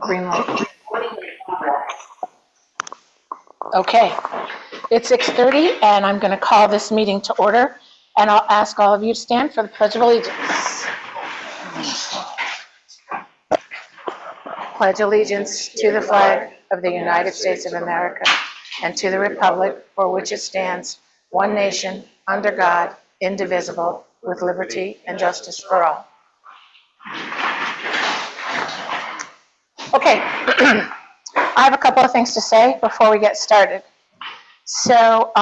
Green light. Okay, it's 6:30, and I'm going to call this meeting to order, and I'll ask all of you to stand for the Pledge of Allegiance. Pledge allegiance to the flag of the United States of America and to the republic for which it stands, one nation, under God, indivisible, with liberty and justice for all. Okay, I have a couple of things to say before we get started. So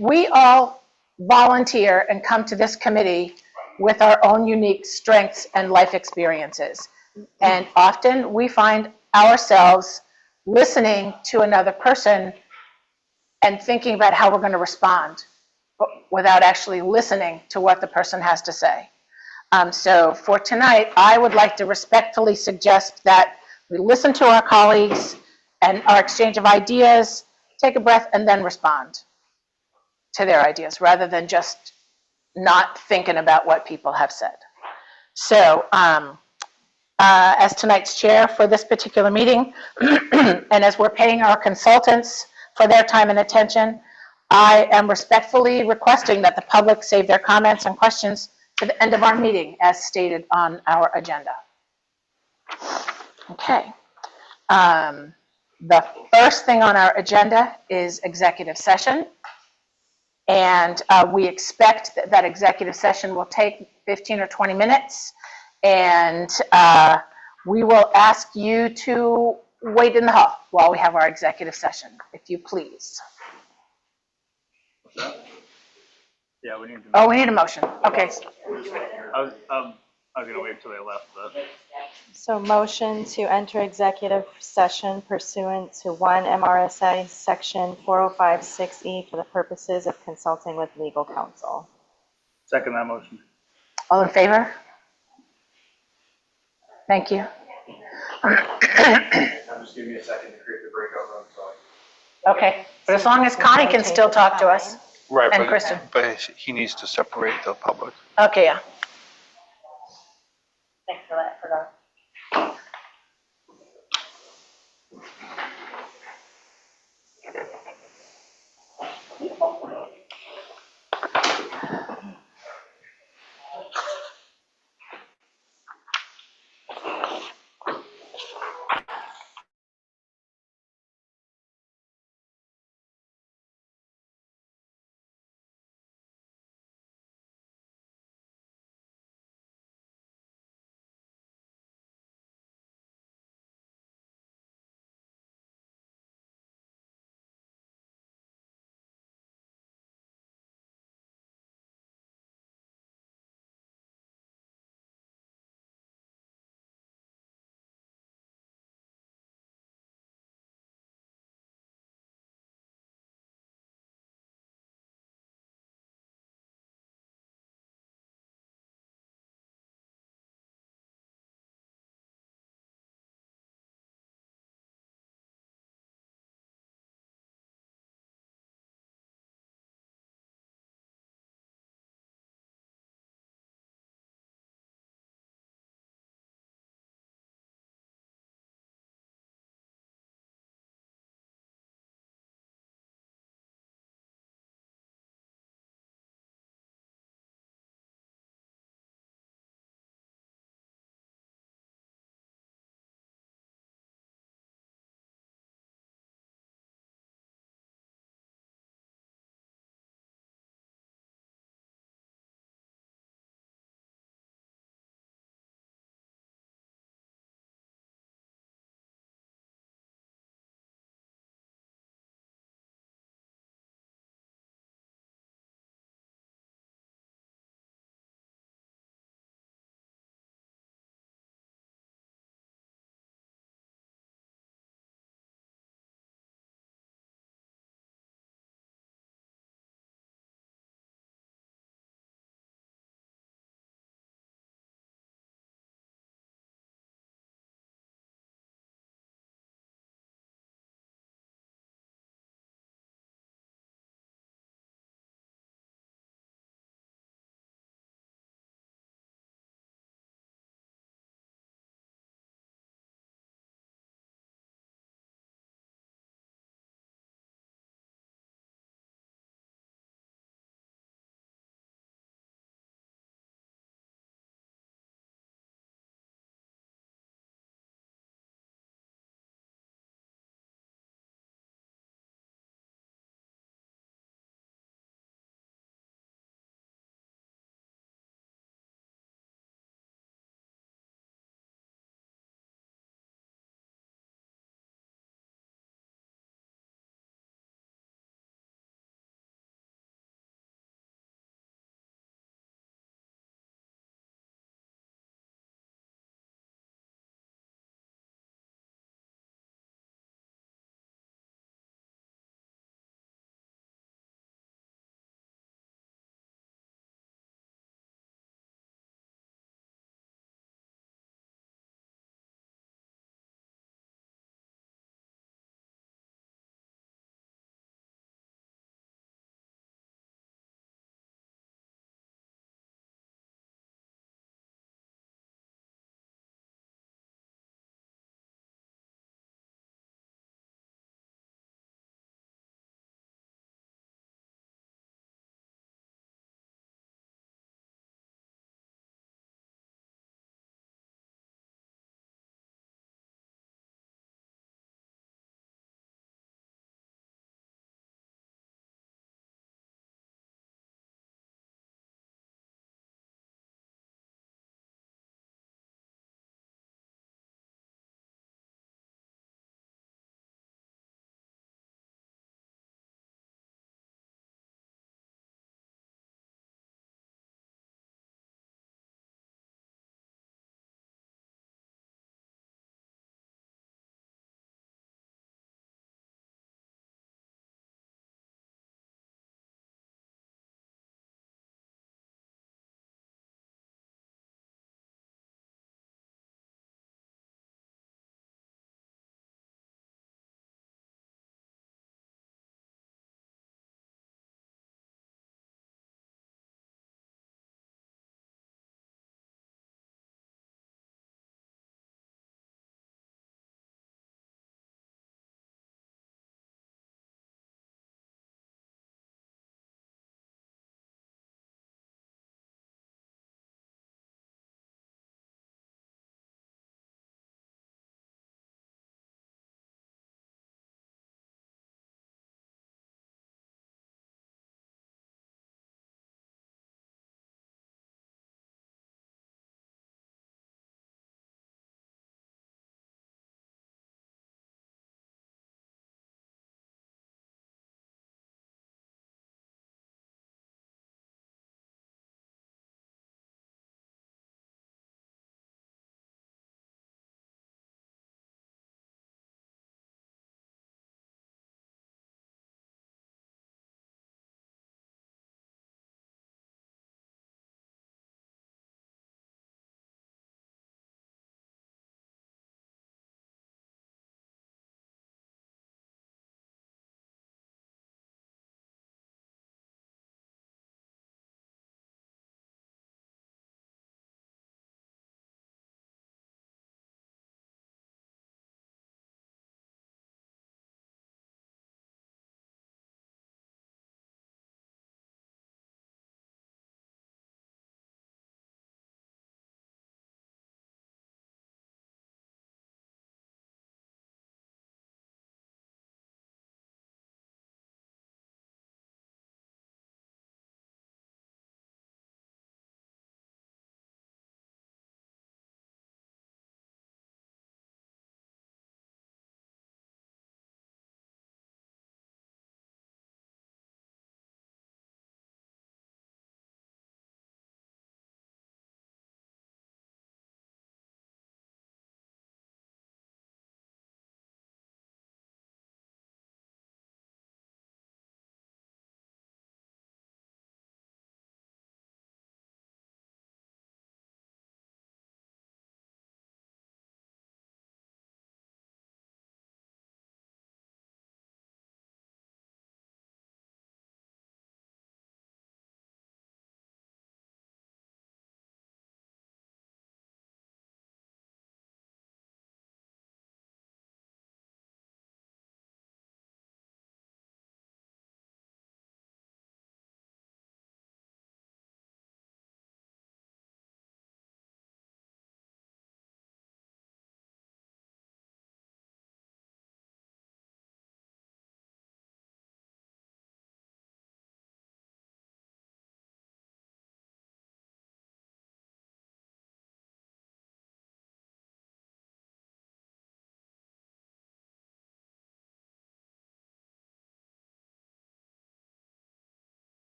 we all volunteer and come to this committee with our own unique strengths and life experiences. And often we find ourselves listening to another person and thinking about how we're going to respond without actually listening to what the person has to say. So for tonight, I would like to respectfully suggest that we listen to our colleagues and our exchange of ideas, take a breath, and then respond to their ideas rather than just not thinking about what people have said. So as tonight's chair for this particular meeting, and as we're paying our consultants for their time and attention, I am respectfully requesting that the public save their comments and questions to the end of our meeting as stated on our agenda. Okay. The first thing on our agenda is executive session. And we expect that executive session will take 15 or 20 minutes. And we will ask you to wait in the hall while we have our executive session, if you please. What's that? Yeah, we need to. Oh, we need a motion. Okay. I was going to wait till they left, but. So motion to enter executive session pursuant to 1 MRSA section 4056E for the purposes of consulting with legal counsel. Second that motion. All in favor? Thank you. Just give me a second to create the breakout room. Okay, but as long as Connie can still talk to us. Right, and Kristen. But he needs to separate the public. Okay, yeah. Thanks for that, forgot.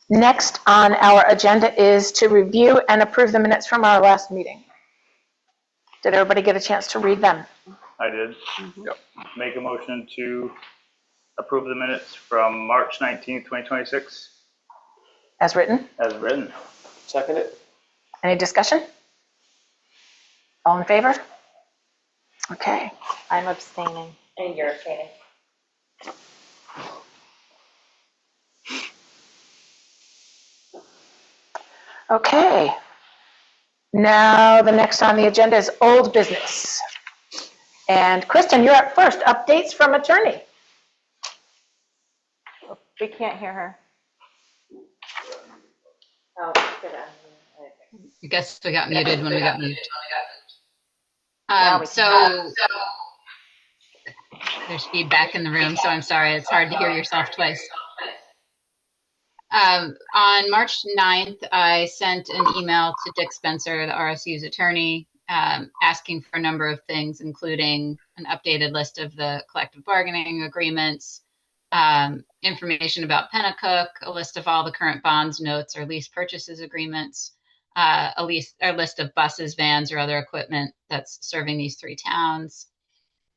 Next on our agenda is to review and approve the minutes from our last meeting. Did everybody get a chance to read them? I did. Yep. Make a motion to approve the minutes from March 19th, 2026 As written? as written. Second it? Any discussion? All in favor? Okay. I'm abstaining. And you're abstaining. Okay. Now, the next on the agenda is old business. And Kristen, you're up first. Updates from attorney. We can't hear her. Oh, good. I guess we got muted when we got moved. Now we So there's feedback in the room, so I'm sorry. It's hard to hear yourself twice. On March 9th, I sent an email to Dick Spencer, the RSU's attorney, asking for a number of things, including an updated list of the collective bargaining agreements, information about Pennacook, a list of all the current bonds, notes, or lease purchases agreements, a list of buses, vans, or other equipment that's serving these three towns,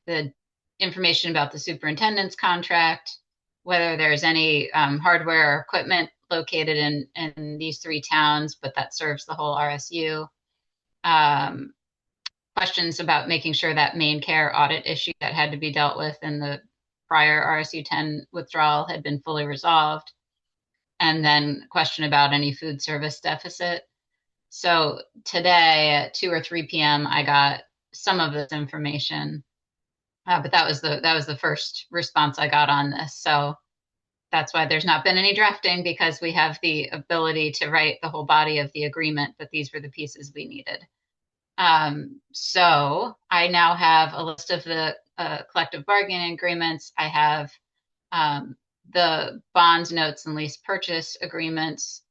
the information about the superintendent's contract, whether there's any hardware or equipment located in these three towns, but that serves the whole RSU. Questions about making sure that main care audit issue that had to be dealt with in the prior RSU 10 withdrawal had been fully resolved. And then question about any food service deficit. So today at 2 or 3 p.m., I got some of this information, but that was the first response I got on this. So that's why there's not been any drafting, because we have the ability to write the whole body of the agreement, but these were the pieces we needed. So I now have a list of the collective bargaining agreements. I have the bonds, notes, and lease purchase agreements.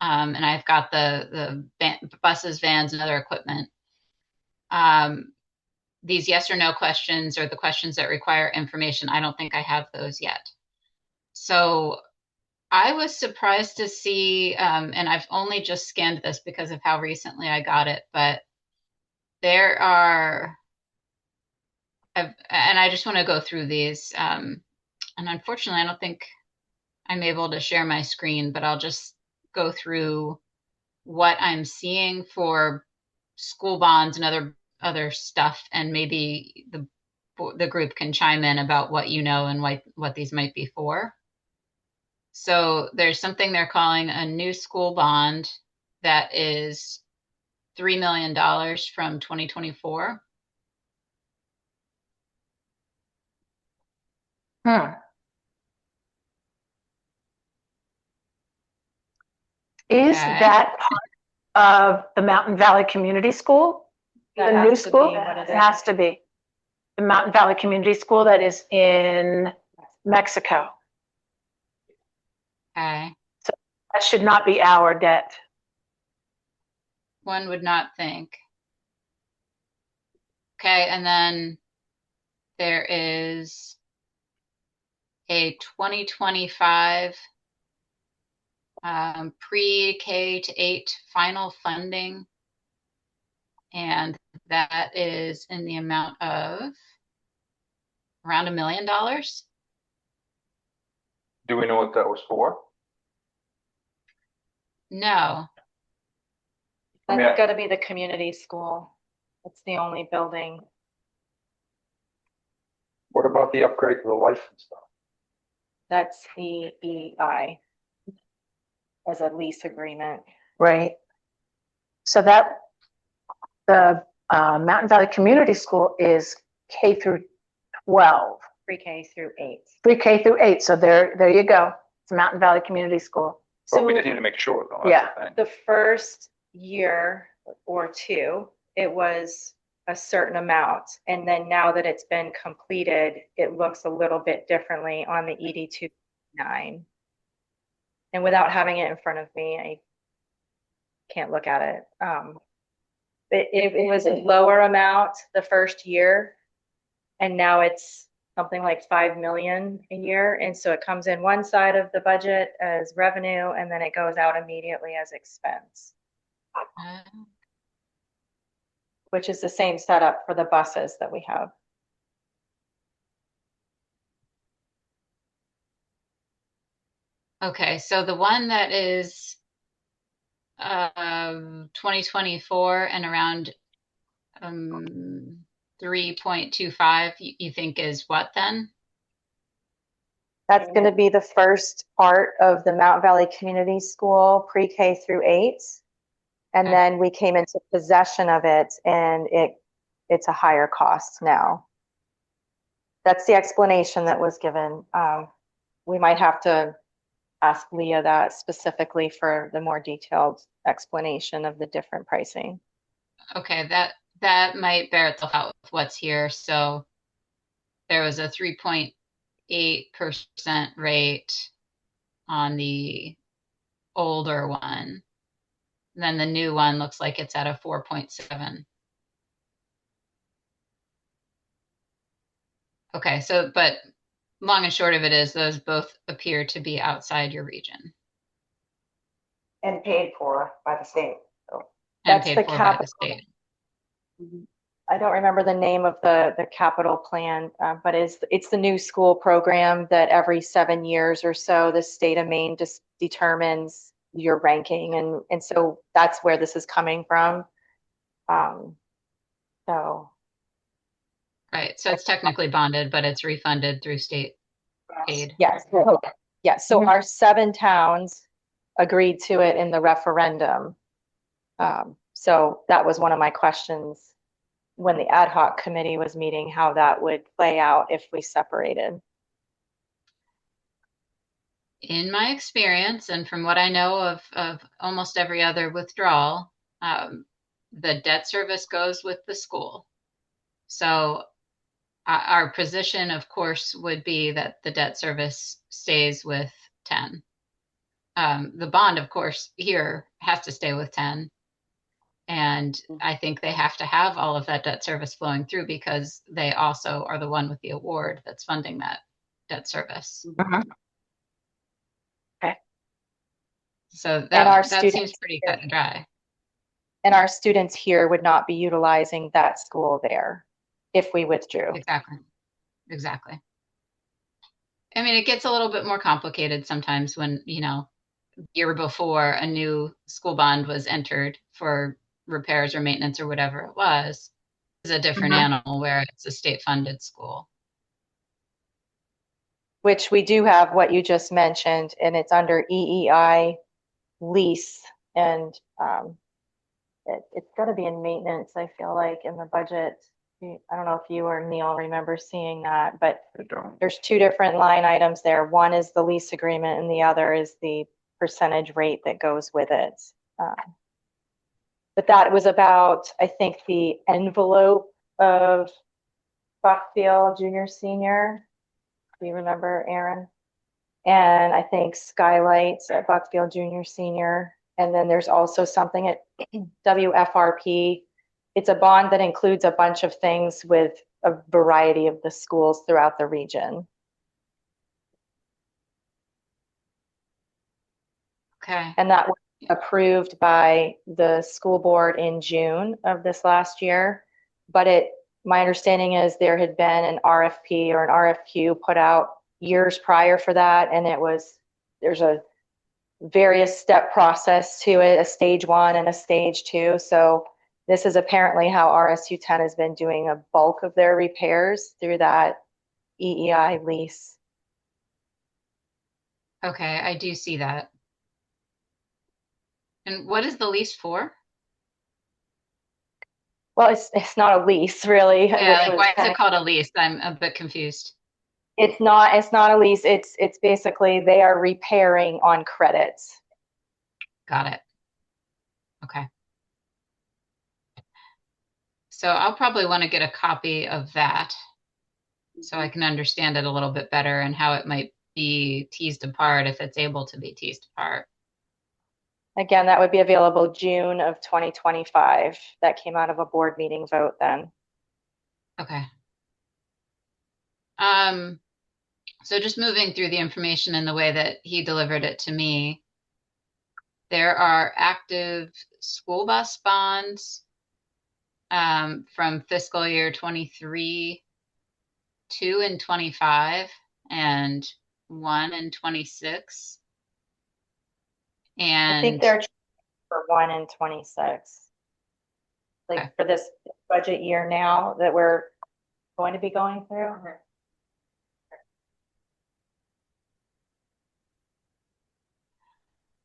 And I've got the buses, vans, and other equipment. These yes or no questions, or the questions that require information, I don't think I have those yet. So I was surprised to see, and I've only just scanned this because of how recently I got it, but there are, and I just want to go through these. And unfortunately, I don't think I'm able to share my screen, but I'll just go through what I'm seeing for school bonds and other stuff, and maybe the group can chime in about what you know and what these might be for. So there's something they're calling a new school bond that is $3 million from 2024. Is Okay. that part of the Mountain Valley Community School? That The new has to school? be what it It is. has to be. The Mountain Valley Community School that is in Mexico. Okay. That should not be our debt. One would not think. Okay, and then there is a 2025 pre-K to 8 final funding, and that is in the amount of around $1 million. Do we know what that was for? No, I mean, That's got to be the community school. It's the only building. What about the upgrade to the lights and stuff? That's the EI as a lease agreement. Right. So that, the Mountain Valley Community School is K through 12, Pre-K through 8. pre-K through 8. So there you go. It's Mountain Valley Community School. But we So just need to make sure, though. Yeah. That's the thing. the first year or two, it was a certain amount. And then now that it's been completed, it looks a little bit differently on the ED 209. And without having it in front of me, I can't look at it. It was a lower amount the first year, and now it's something like 5 million a year. And so it comes in one side of the budget as revenue, and then it goes out immediately as expense, which is the same setup for the buses that we have. Okay, so the one that is 2024 and around 3.25, you think is what then? That's going to be the first part of the Mount Valley Community School pre-K through 8. And Okay. then we came into possession of it, and it's a higher cost now. That's the explanation that was given. We might have to ask Leah that specifically for the more detailed explanation of the different pricing. Okay, that might bear itself out with what's here. So there was a 3.8% rate on the older one. And then the new one looks like it's at a 4.7. Okay, so but long and short of it is those both appear to be outside your region And paid for by the state. and That's paid the for by the capital. state. I don't remember the name of the capital plan, but it's the new school program that every 7 years or so, the state of Maine just determines your ranking. And so that's where this is coming from. So Right, so it's technically bonded, but it's refunded through state aid. yes, yes. So our 7 towns agreed to it in the referendum. So that was one of my questions when the ad hoc committee was meeting, how that would play out if we separated. In my experience, and from what I know of almost every other withdrawal, the debt service goes with the school. So our position, of course, would be that the debt service stays with 10. The bond, of course, here has to stay with 10. And I think they have to have all of that debt service flowing through because they also are the one with the award that's funding that debt service. Okay. So And our that seems students pretty here- cut and dry. And our students here would not be utilizing that school there if we withdrew. Exactly. I mean, it gets a little bit more complicated sometimes when, year before a new school bond was entered for repairs or maintenance or whatever it was, is a different animal where it's a state funded school. Which we do have what you just mentioned, and it's under EEI lease, and it's got to be in maintenance, I feel like, in the budget. I don't know if you or Neil remember seeing that, but I don't. there's 2 different line items there. One is the lease agreement, and the other is the percentage rate that goes with it. But that was about, I think, the envelope of Buckfield Junior Senior. Do you remember, Aaron? And I think Skylights at Buckfield Junior Senior. And then there's also something at WFRP. It's a bond that includes a bunch of things with a variety of the schools throughout the region. Okay. And that was approved by the school board in June of this last year. But my understanding is there had been an RFP or an RFQ put out years prior for that. And there's a various step process to it, a stage 1 and a stage 2. So this is apparently how RSU 10 has been doing a bulk of their repairs through that EEI lease. Okay, I do see that. And what is the lease for? Well, it's not a lease, really. Yeah, like why is it called a lease? I'm a bit confused. It's not a lease. It's basically they are repairing on credits. Got it. Okay. So I'll probably want to get a copy of that so I can understand it a little bit better and how it might be teased apart if it's able to be teased apart. Again, that would be available June of 2025. That came out of a board meeting vote then. Okay. So just moving through the information in the way that he delivered it to me, there are active school bus bonds from fiscal year 23, 2 and 25, and 1 and 26. I think And they're for 1 and 26. Like Okay. for this budget year now that we're going to be going through.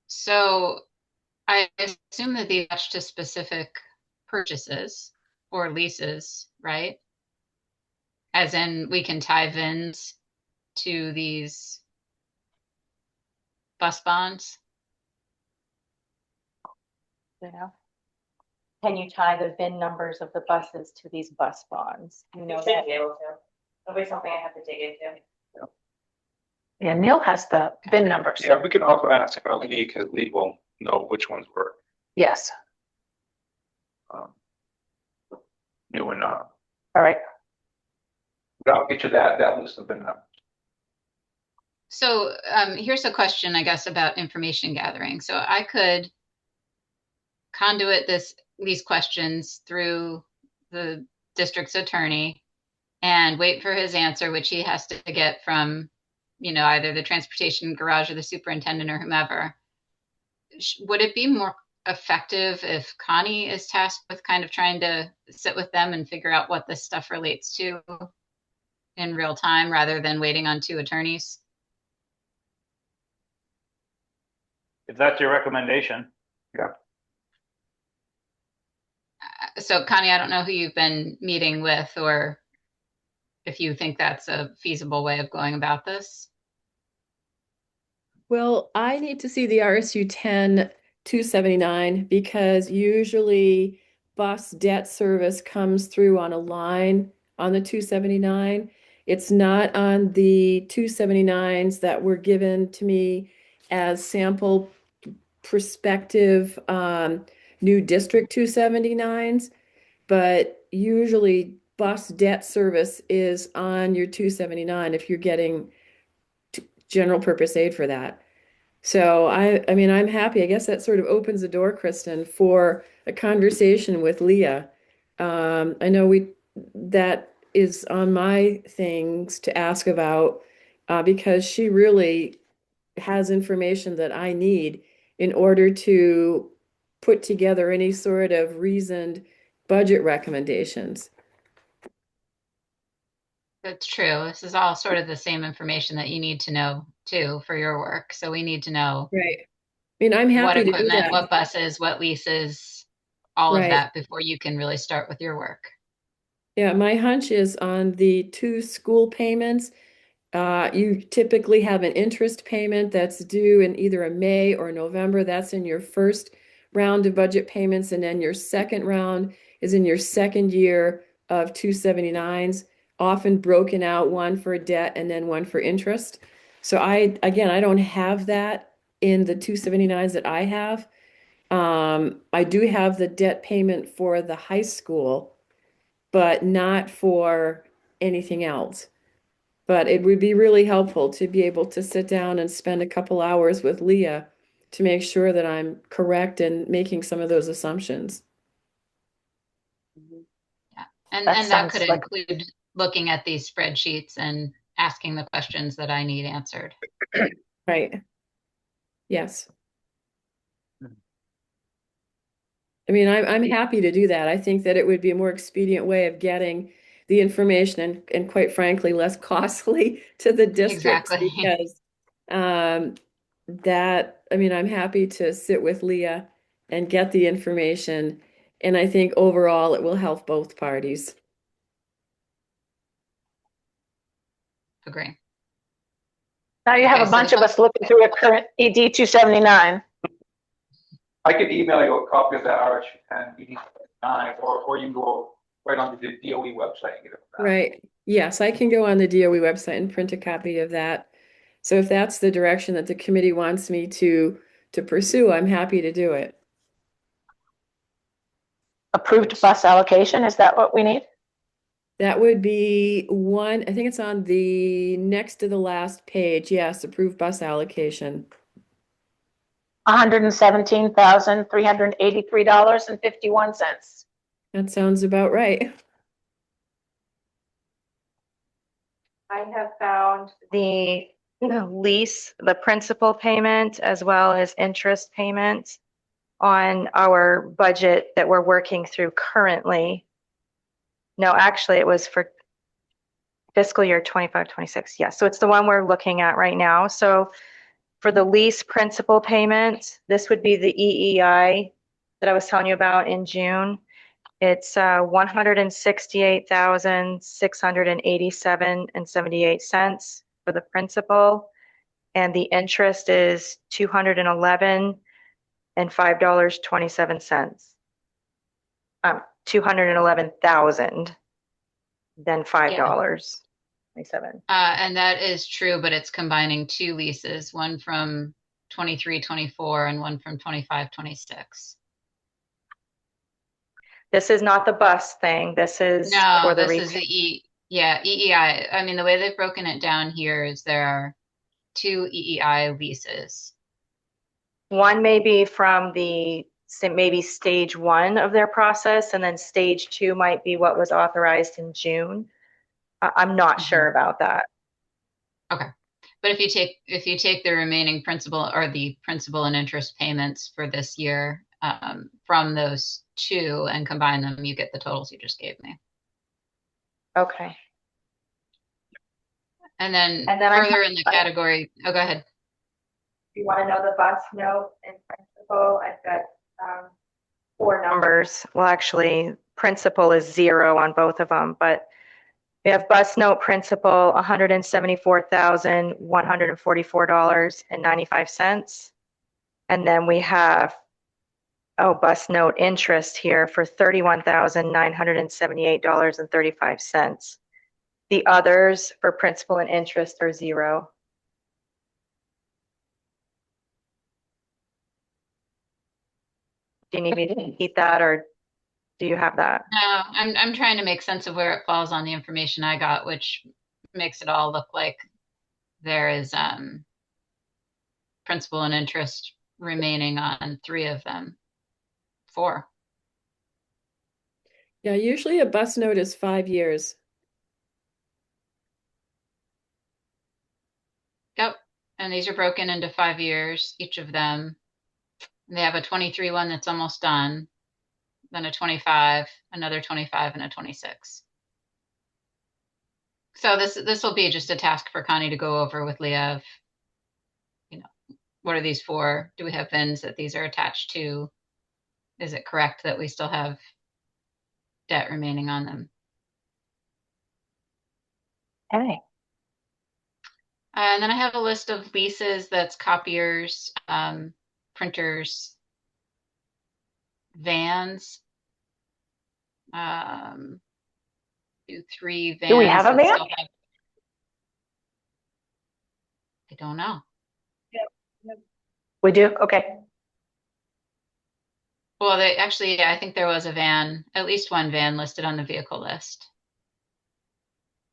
so I assume that these attach to specific purchases or leases, right? As in, we can tie VINs to these bus bonds. You know? Can you tie the VIN numbers of the buses to these bus bonds? You know Should that? be able to. That'll be something I have to dig into. Yeah, Neil has the VIN numbers. Yeah, we can also ask about Lee, because Lee will know which ones were Yes, um, new and not. all right. But I'll get you that list of them. So here's a question, I guess, about information gathering. So I could conduit these questions through the district's attorney and wait for his answer, which he has to get from, either the transportation garage or the superintendent or whomever. Would it be more effective if Connie is tasked with kind of trying to sit with them and figure out what this stuff relates to in real time rather than waiting on two attorneys? If that's your recommendation. So Connie, I don't know who you've been meeting with or if you think that's a feasible way of going about this. Well, I need to see the RSU 10 279 because usually bus debt service comes through on a line on the 279. It's not on the 279s that were given to me as sample prospective new district 279s, but usually bus debt service is on your 279 if you're getting general purpose aid for that. So I mean, I'm happy. I guess that sort of opens the door, Kristen, for a conversation with Leah. I know that is on my things to ask about because she really has information that I need in order to put together any sort of reasoned budget recommendations. That's true. This is all sort of the same information that you need to know too for your work. So we need to know Right. I mean, I'm what happy to do equipment, that. what buses, what leases, all of Right. that before you can really start with your work. Yeah, my hunch is on the two school payments. You typically have an interest payment that's due in either a May or November. That's in your first round of budget payments, and then your second round is in your second year of 279s, often broken out, one for debt and then one for interest. So I don't have that in the 279s that I have. I do have the debt payment for the high school, but not for anything else. But it would be really helpful to be able to sit down and spend a couple hours with Leah to make sure that I'm correct in making some of those assumptions. And That that sounds could like- include looking at these spreadsheets and asking the questions that I need answered. Right. Yes. I mean, I'm happy to do that. I think that it would be a more expedient way of getting the information and quite frankly, less costly to the districts Exactly. because I mean, I'm happy to sit with Leah and get the information. And I think overall it will help both parties. Agree. Now you have Okay, a so bunch the of us looking through a current ED 279. I could email you a copy of that RSU 10 ED9, or you can go right on the DOE website and get it. Right. Yes, I can go on the DOE website and print a copy of that. So if that's the direction that the committee wants me to pursue, I'm happy to do it. Approved bus allocation, is that what we need? That would be one, I think it's on the next to the last page. Yes, approved bus allocation. $117,383.51. That sounds about right. I have found the lease, the principal payment, as well as interest payment on our budget that we're working through currently. No, actually, it was for fiscal year 25, 26. Yes, so it's the one we're looking at right now. So for the lease principal payment, this would be the EEI that I was telling you about in June. It's $168,687.78 for the principal, and the interest is $211,05.27. 211,000, then $5.27. And that is true, but it's combining two leases, one from 23, 24 and one from 25, 26. This is not the bus thing. This is No, for the this is the EEI. I mean, the way they've broken it down here is there are two EEI leases. One may be from maybe stage one of their process, and then stage two might be what was authorized in June. I'm not sure about that. Okay. But if you take the remaining principal or the principal and interest payments for this year from those two and combine them, you get the totals you just gave me. Okay. And then I further in the category, oh, go ahead. If you want to know the bus note and principal, I've got 4 numbers. Well, actually, principal is 0 on both of them, but we have bus note principal $174,144.95. And then we have bus note interest here for $31,978.35. The others for principal and interest are 0. Do you need me to repeat that, or do you have that? No, I'm trying to make sense of where it falls on the information I got, which makes it all look like there is principal and interest remaining on 3 of them. 4. Yeah, usually a bus note is 5 years. Yep. And these are broken into 5 years, each of them. They have a 23 one that's almost done, then a 25, another 25, and a 26. So this will be just a task for Connie to go over with Leah. What are these for? Do we have VINs that these are attached to? Is it correct that we still have debt remaining on them? Okay. And then I have a list of leases that's copiers, printers, vans. 2, 3 vans. Do we have a van? I don't know. We do? Okay. Well, yeah, I think there was a van, at least one van listed on the vehicle list.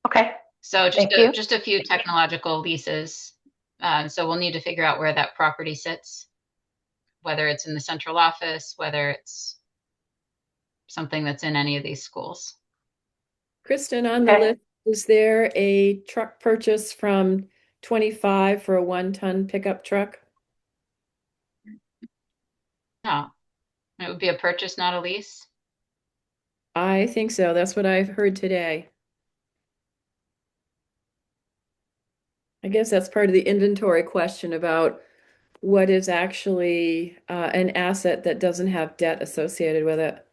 Okay. So Thank you. just a few technological leases. So we'll need to figure out where that property sits, whether it's in the central office, whether it's something that's in any of these schools. Kristen, on the list, is there a truck purchase from 25 for a 1-ton pickup truck? No, it would be a purchase, not a lease. I think so. That's what I've heard today. I guess that's part of the inventory question about what is actually an asset that doesn't have debt associated with it.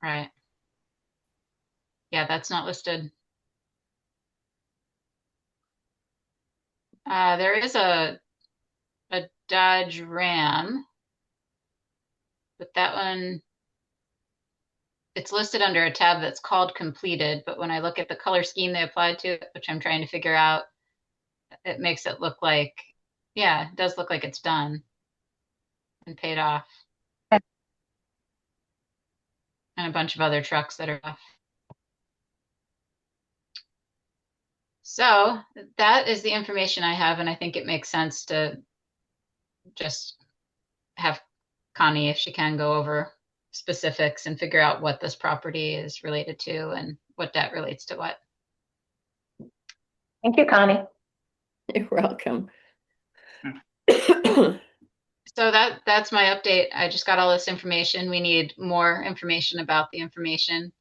Right. Yeah, that's not listed. There is a Dodge Ram, but that one, it's listed under a tab that's called completed, but when I look at the color scheme they applied to it, which I'm trying to figure out, it makes it look like, yeah, it does look like it's done and paid off. and a bunch of other trucks that are off. So that is the information I have, and I think it makes sense to just have Connie, if she can, go over specifics and figure out what this property is related to and what debt relates to what. Thank you, Connie. You're welcome. So that's my update. I just got all this information. We need more information about the information.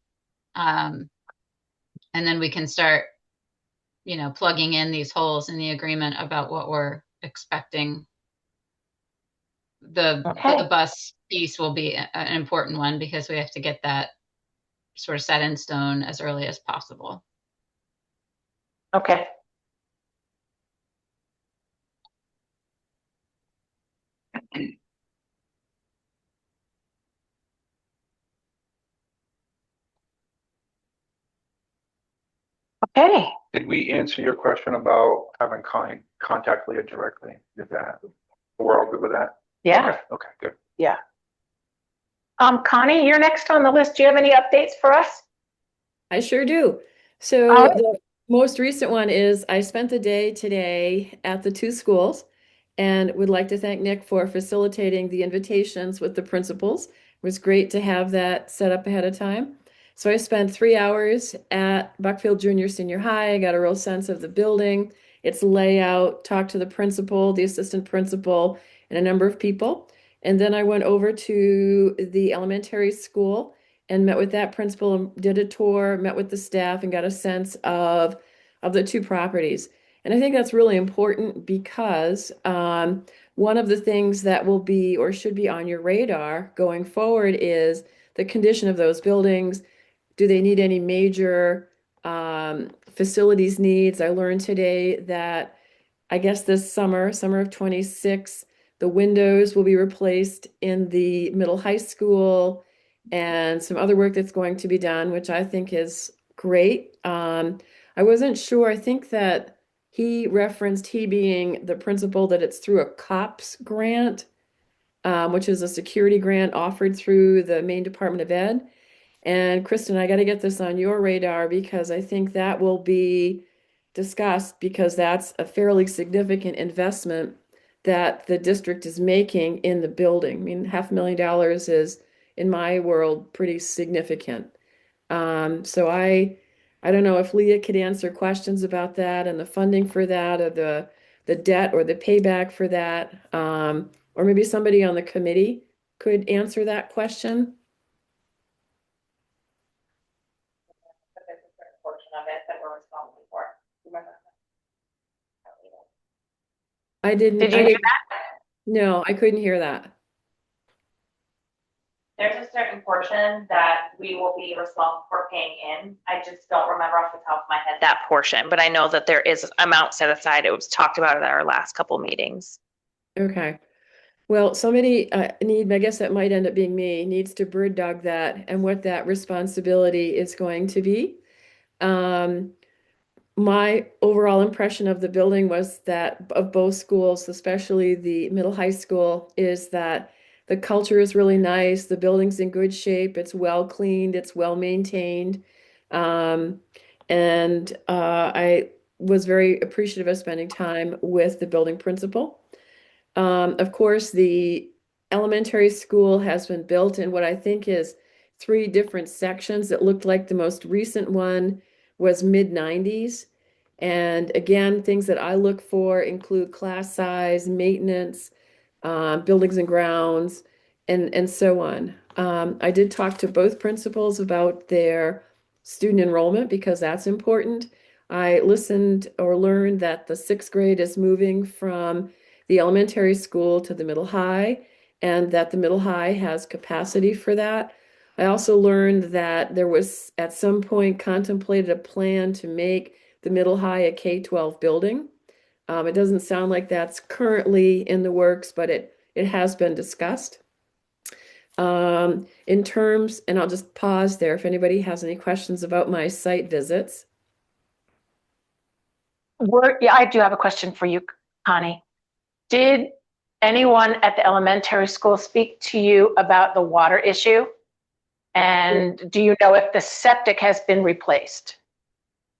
And then we can start, plugging in these holes in the agreement about what we're expecting. The bus piece will be an important one because we have to get that sort of set in stone as early as possible. Okay. Okay. Did we answer your question about having contact Leah directly? Did that, we're all good with that? Yeah. Okay, good. Yeah. Connie, you're next on the list. Do you have any updates for us? I sure do. So All right. the most recent one is I spent the day today at the two schools and would like to thank Nick for facilitating the invitations with the principals. It was great to have that set up ahead of time. So I spent 3 hours at Buckfield Junior Senior High. I got a real sense of the building, its layout, talked to the principal, the assistant principal, and a number of people. And then I went over to the elementary school and met with that principal and did a tour, met with the staff, and got a sense of the two properties. And I think that's really important because one of the things that will be or should be on your radar going forward is the condition of those buildings. Do they need any major facilities needs? I learned today that I guess this summer of 26, the windows will be replaced in the middle high school and some other work that's going to be done, which I think is great. I wasn't sure. I think that he referenced, he being the principal, that it's through a COPS grant, which is a security grant offered through the Maine Department of Ed. And Kristen, I got to get this on your radar because I think that will be discussed because that's a fairly significant investment that the district is making in the building. I mean, $500,000 is, in my world, pretty significant. So I don't know if Leah could answer questions about that and the funding for that, or the debt or the payback for that, or maybe somebody on the committee could answer that question. There's a certain portion of it that we're responsible for. Remember that? I didn't. Did you hear that? No, I couldn't hear that. There's a certain portion that we will be responsible for paying in. I just don't remember off the top of my head that portion, but I know that there is amount set aside. It was talked about at our last couple meetings. Okay. Well, somebody I guess that might end up being me, needs to bird dog that and what that responsibility is going to be. My overall impression of the building was that of both schools, especially the middle high school, is that the culture is really nice. The building's in good shape. It's well cleaned. It's well maintained. And I was very appreciative of spending time with the building principal. Of course, the elementary school has been built in what I think is 3 different sections. It looked like the most recent one was mid-90s. And again, things that I look for include class size, maintenance, buildings and grounds, and so on. I did talk to both principals about their student enrollment because that's important. I listened or learned that the 6th grade is moving from the elementary school to the middle high, and that the middle high has capacity for that. I also learned that there was at some point contemplated a plan to make the middle high a K-12 building. It doesn't sound like that's currently in the works, but it has been discussed. In terms, and I'll just pause there if anybody has any questions about my site visits. Yeah, I do have a question for you, Connie. Did anyone at the elementary school speak to you about the water issue And do you know if the septic has been replaced?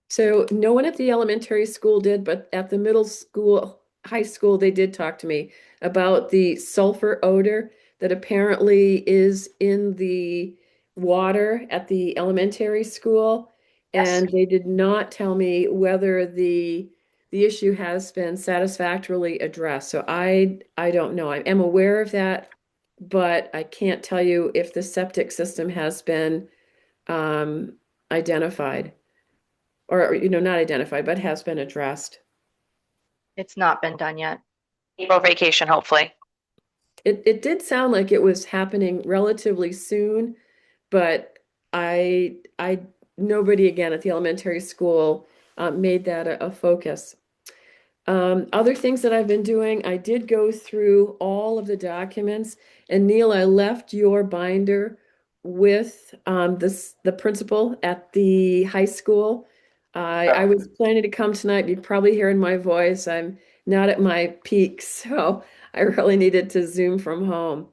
So no one at the elementary school did, but at the middle school, high school, they did talk to me about the sulfur odor that apparently is in the water at the elementary school. Yes. And they did not tell me whether the issue has been satisfactorily addressed. So I don't know. I am aware of that, but I can't tell you if the septic system has been identified or, not identified, but has been addressed. It's not been done yet. April vacation, hopefully. It did sound like it was happening relatively soon, but I nobody again at the elementary school made that a focus. Other things that I've been doing, I did go through all of the documents, and Neil, I left your binder with the principal at the high school. I was planning to come tonight. You're probably hearing my voice. I'm not at my peak, so I really needed to Zoom from home.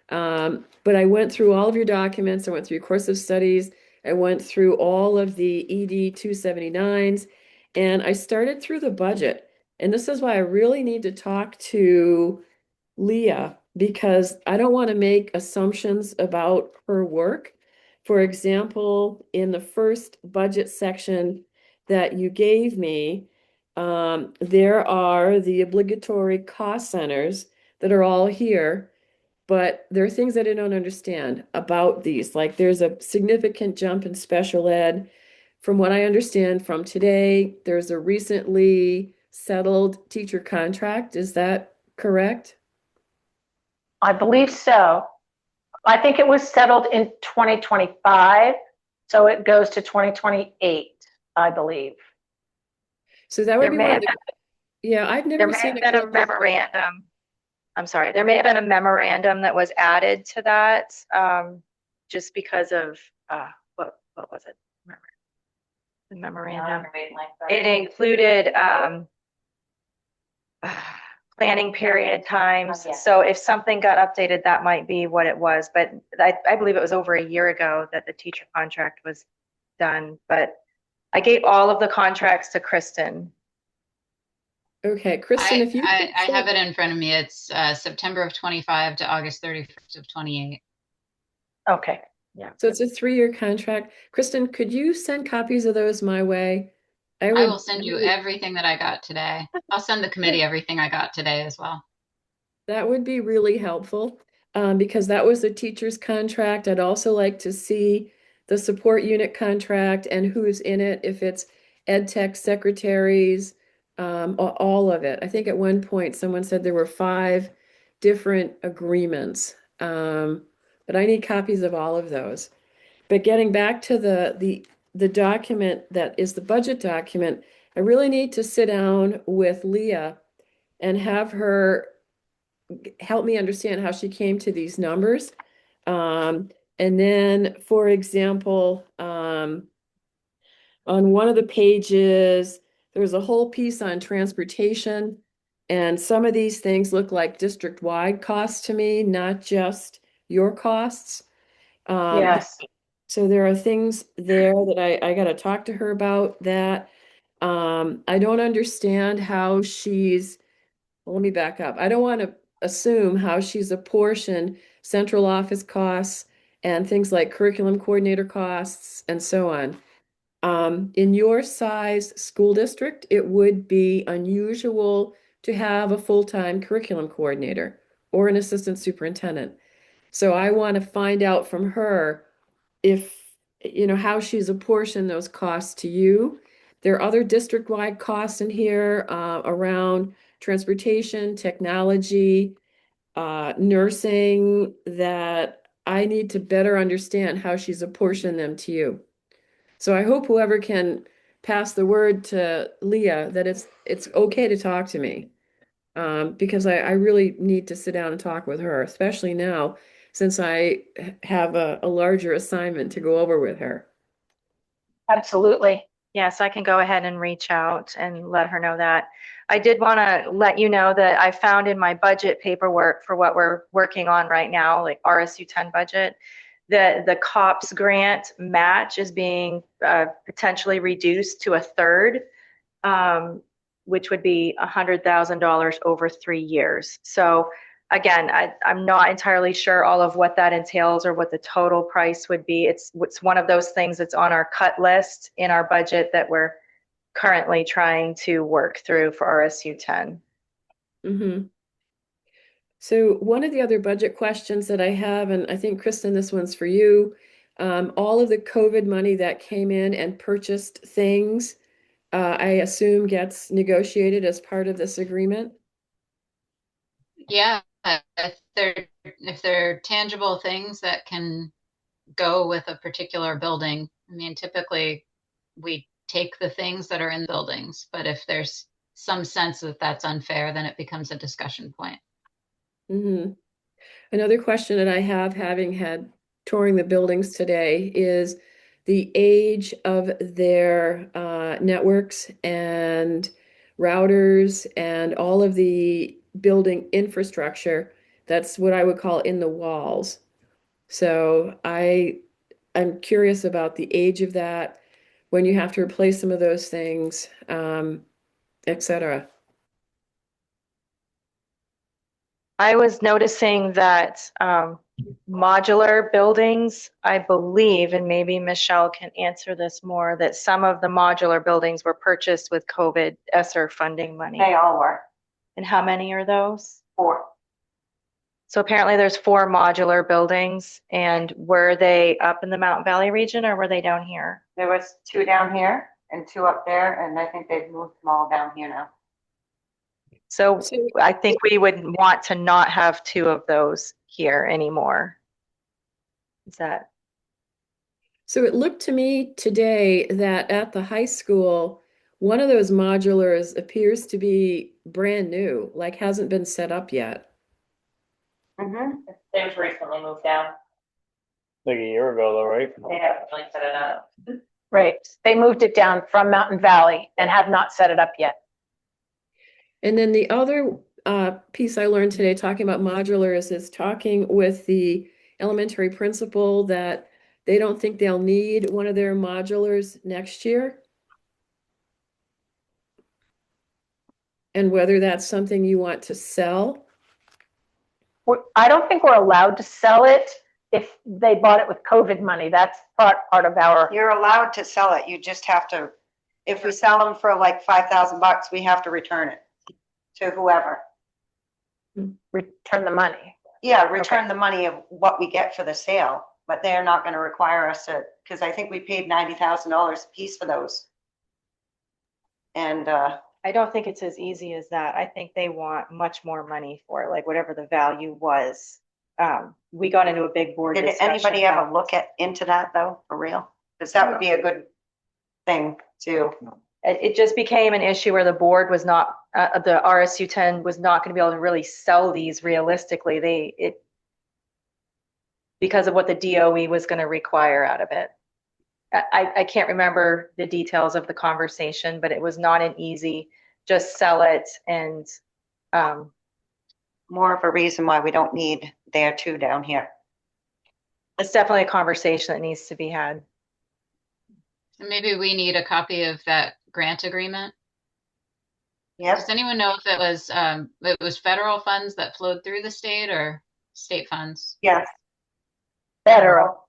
But I went through all of your documents. I went through your course of studies. I went through all of the ED 279s, and I started through the budget. And this is why I really need to talk to Leah, because I don't want to make assumptions about her work. For example, in the first budget section that you gave me, there are the obligatory cost centers that are all here, but there are things that I don't understand about these. Like there's a significant jump in special ed. From what I understand from today, there's a recently settled teacher contract. Is that correct? I believe so. I think it was settled in 2025, so it goes to 2028, I believe. So that would There be may one have of yeah, I've There never may seen have been a memorandum. I'm sorry, there may have been a memorandum that was added to that, just because of, what was it? The memorandum. It included, planning period times. Yeah. So if something got updated, that might be what it was. But I believe it was over a year ago that the teacher contract was done. But I gave all of the contracts to Kristen. Okay, Kristen, if you I have it in front of me. It's September of 25 to August 31st of 28. Okay. Yeah. so it's a 3-year contract. Kristen, could you send copies of those my way? I will send you everything that I got today. I'll send the committee everything I got today as well. That would be really helpful, because that was the teacher's contract. I'd also like to see the support unit contract and who's in it, if it's ed tech secretaries, all of it. I think at one point someone said there were 5 different agreements, but I need copies of all of those. But getting back to the document that is the budget document, I really need to sit down with Leah and have her help me understand how she came to these numbers. And then, for example, on one of the pages, there's a whole piece on transportation. And some of these things look like district-wide costs to me, not just your costs. Yes. So there are things there that I got to talk to her about that. I don't understand how let me back up. I don't want to assume how she's apportioned central office costs and things like curriculum coordinator costs and so on. In your size school district, it would be unusual to have a full-time curriculum coordinator or an assistant superintendent. So I want to find out from her if, how she's apportioned those costs to you. There are other district-wide costs in here around transportation, technology, nursing, that I need to better understand how she's apportioned them to you. So I hope whoever can pass the word to Leah that it's okay to talk to me, because I really need to sit down and talk with her, especially now since I have a larger assignment to go over with her. Absolutely. Yes, I can go ahead and reach out and let her know that. I did want to let you know that I found in my budget paperwork for what we're working on right now, like RSU 10 budget, The COPS grant match is being potentially reduced to a third, which would be $100,000 over 3 years. So again, I'm not entirely sure all of what that entails or what the total price would be. It's one of those things that's on our cut list in our budget that we're currently trying to work through for RSU 10. Mm-hmm. So one of the other budget questions that I have, and I think Kristen, this one's for you, all of the COVID money that came in and purchased things, I assume gets negotiated as part of this agreement? Yeah, if they're tangible things that can go with a particular building, I mean, typically we take the things that are in buildings, but if there's some sense that that's unfair, then it becomes a discussion point. Mm-hmm. Another question that I have, having had touring the buildings today, is the age of their networks and routers and all of the building infrastructure. That's what I would call in the walls. So I'm curious about the age of that, when you have to replace some of those things, et cetera. I was noticing that modular buildings, I believe, and maybe Michelle can answer this more, that some of the modular buildings were purchased with COVID ESSER funding money. They all were. And how many are those? 4. So apparently there's 4 modular buildings, and were they up in the Mountain Valley region or were they down here? There was 2 down here and 2 up there, and I think they've moved them all down here now. So I think we would want to not have 2 of those here anymore. Is that? So it looked to me today that at the high school, one of those modulars appears to be brand new, like hasn't been set up yet. Mm-hmm. They was recently moved down. Like a year ago though, right? They haven't really set it up. Right. They moved it down from Mountain Valley and have not set it up yet. And then the other piece I learned today talking about modulars is talking with the elementary principal that they don't think they'll need one of their modulars next year. And whether that's something you want to sell. I don't think we're allowed to sell it if they bought it with COVID money. That's part of our, You're allowed to sell it. You just have to, if we sell them for like $5,000, we have to return it to whoever. return the money. Yeah, return the money of what we get for the sale, but they're not going to require us to, because I think we paid $90,000 a piece for those. And I don't think it's as easy as that. I think they want much more money for it, like whatever the value was. We got into a big board did discussion anybody about- ever look into that though, for real? Because that would be a good thing too. It just became an issue where the board was not, the RSU 10 was not going to be able to really sell these realistically. Because of what the DOE was going to require out of it. I can't remember the details of the conversation, but it was not an easy, just sell it and. More of a reason why we don't need there too down here. It's definitely a conversation that needs to be had. And maybe we need a copy of that grant agreement. Yep. Does anyone know if it was federal funds that flowed through the state or state funds? Yes. Federal.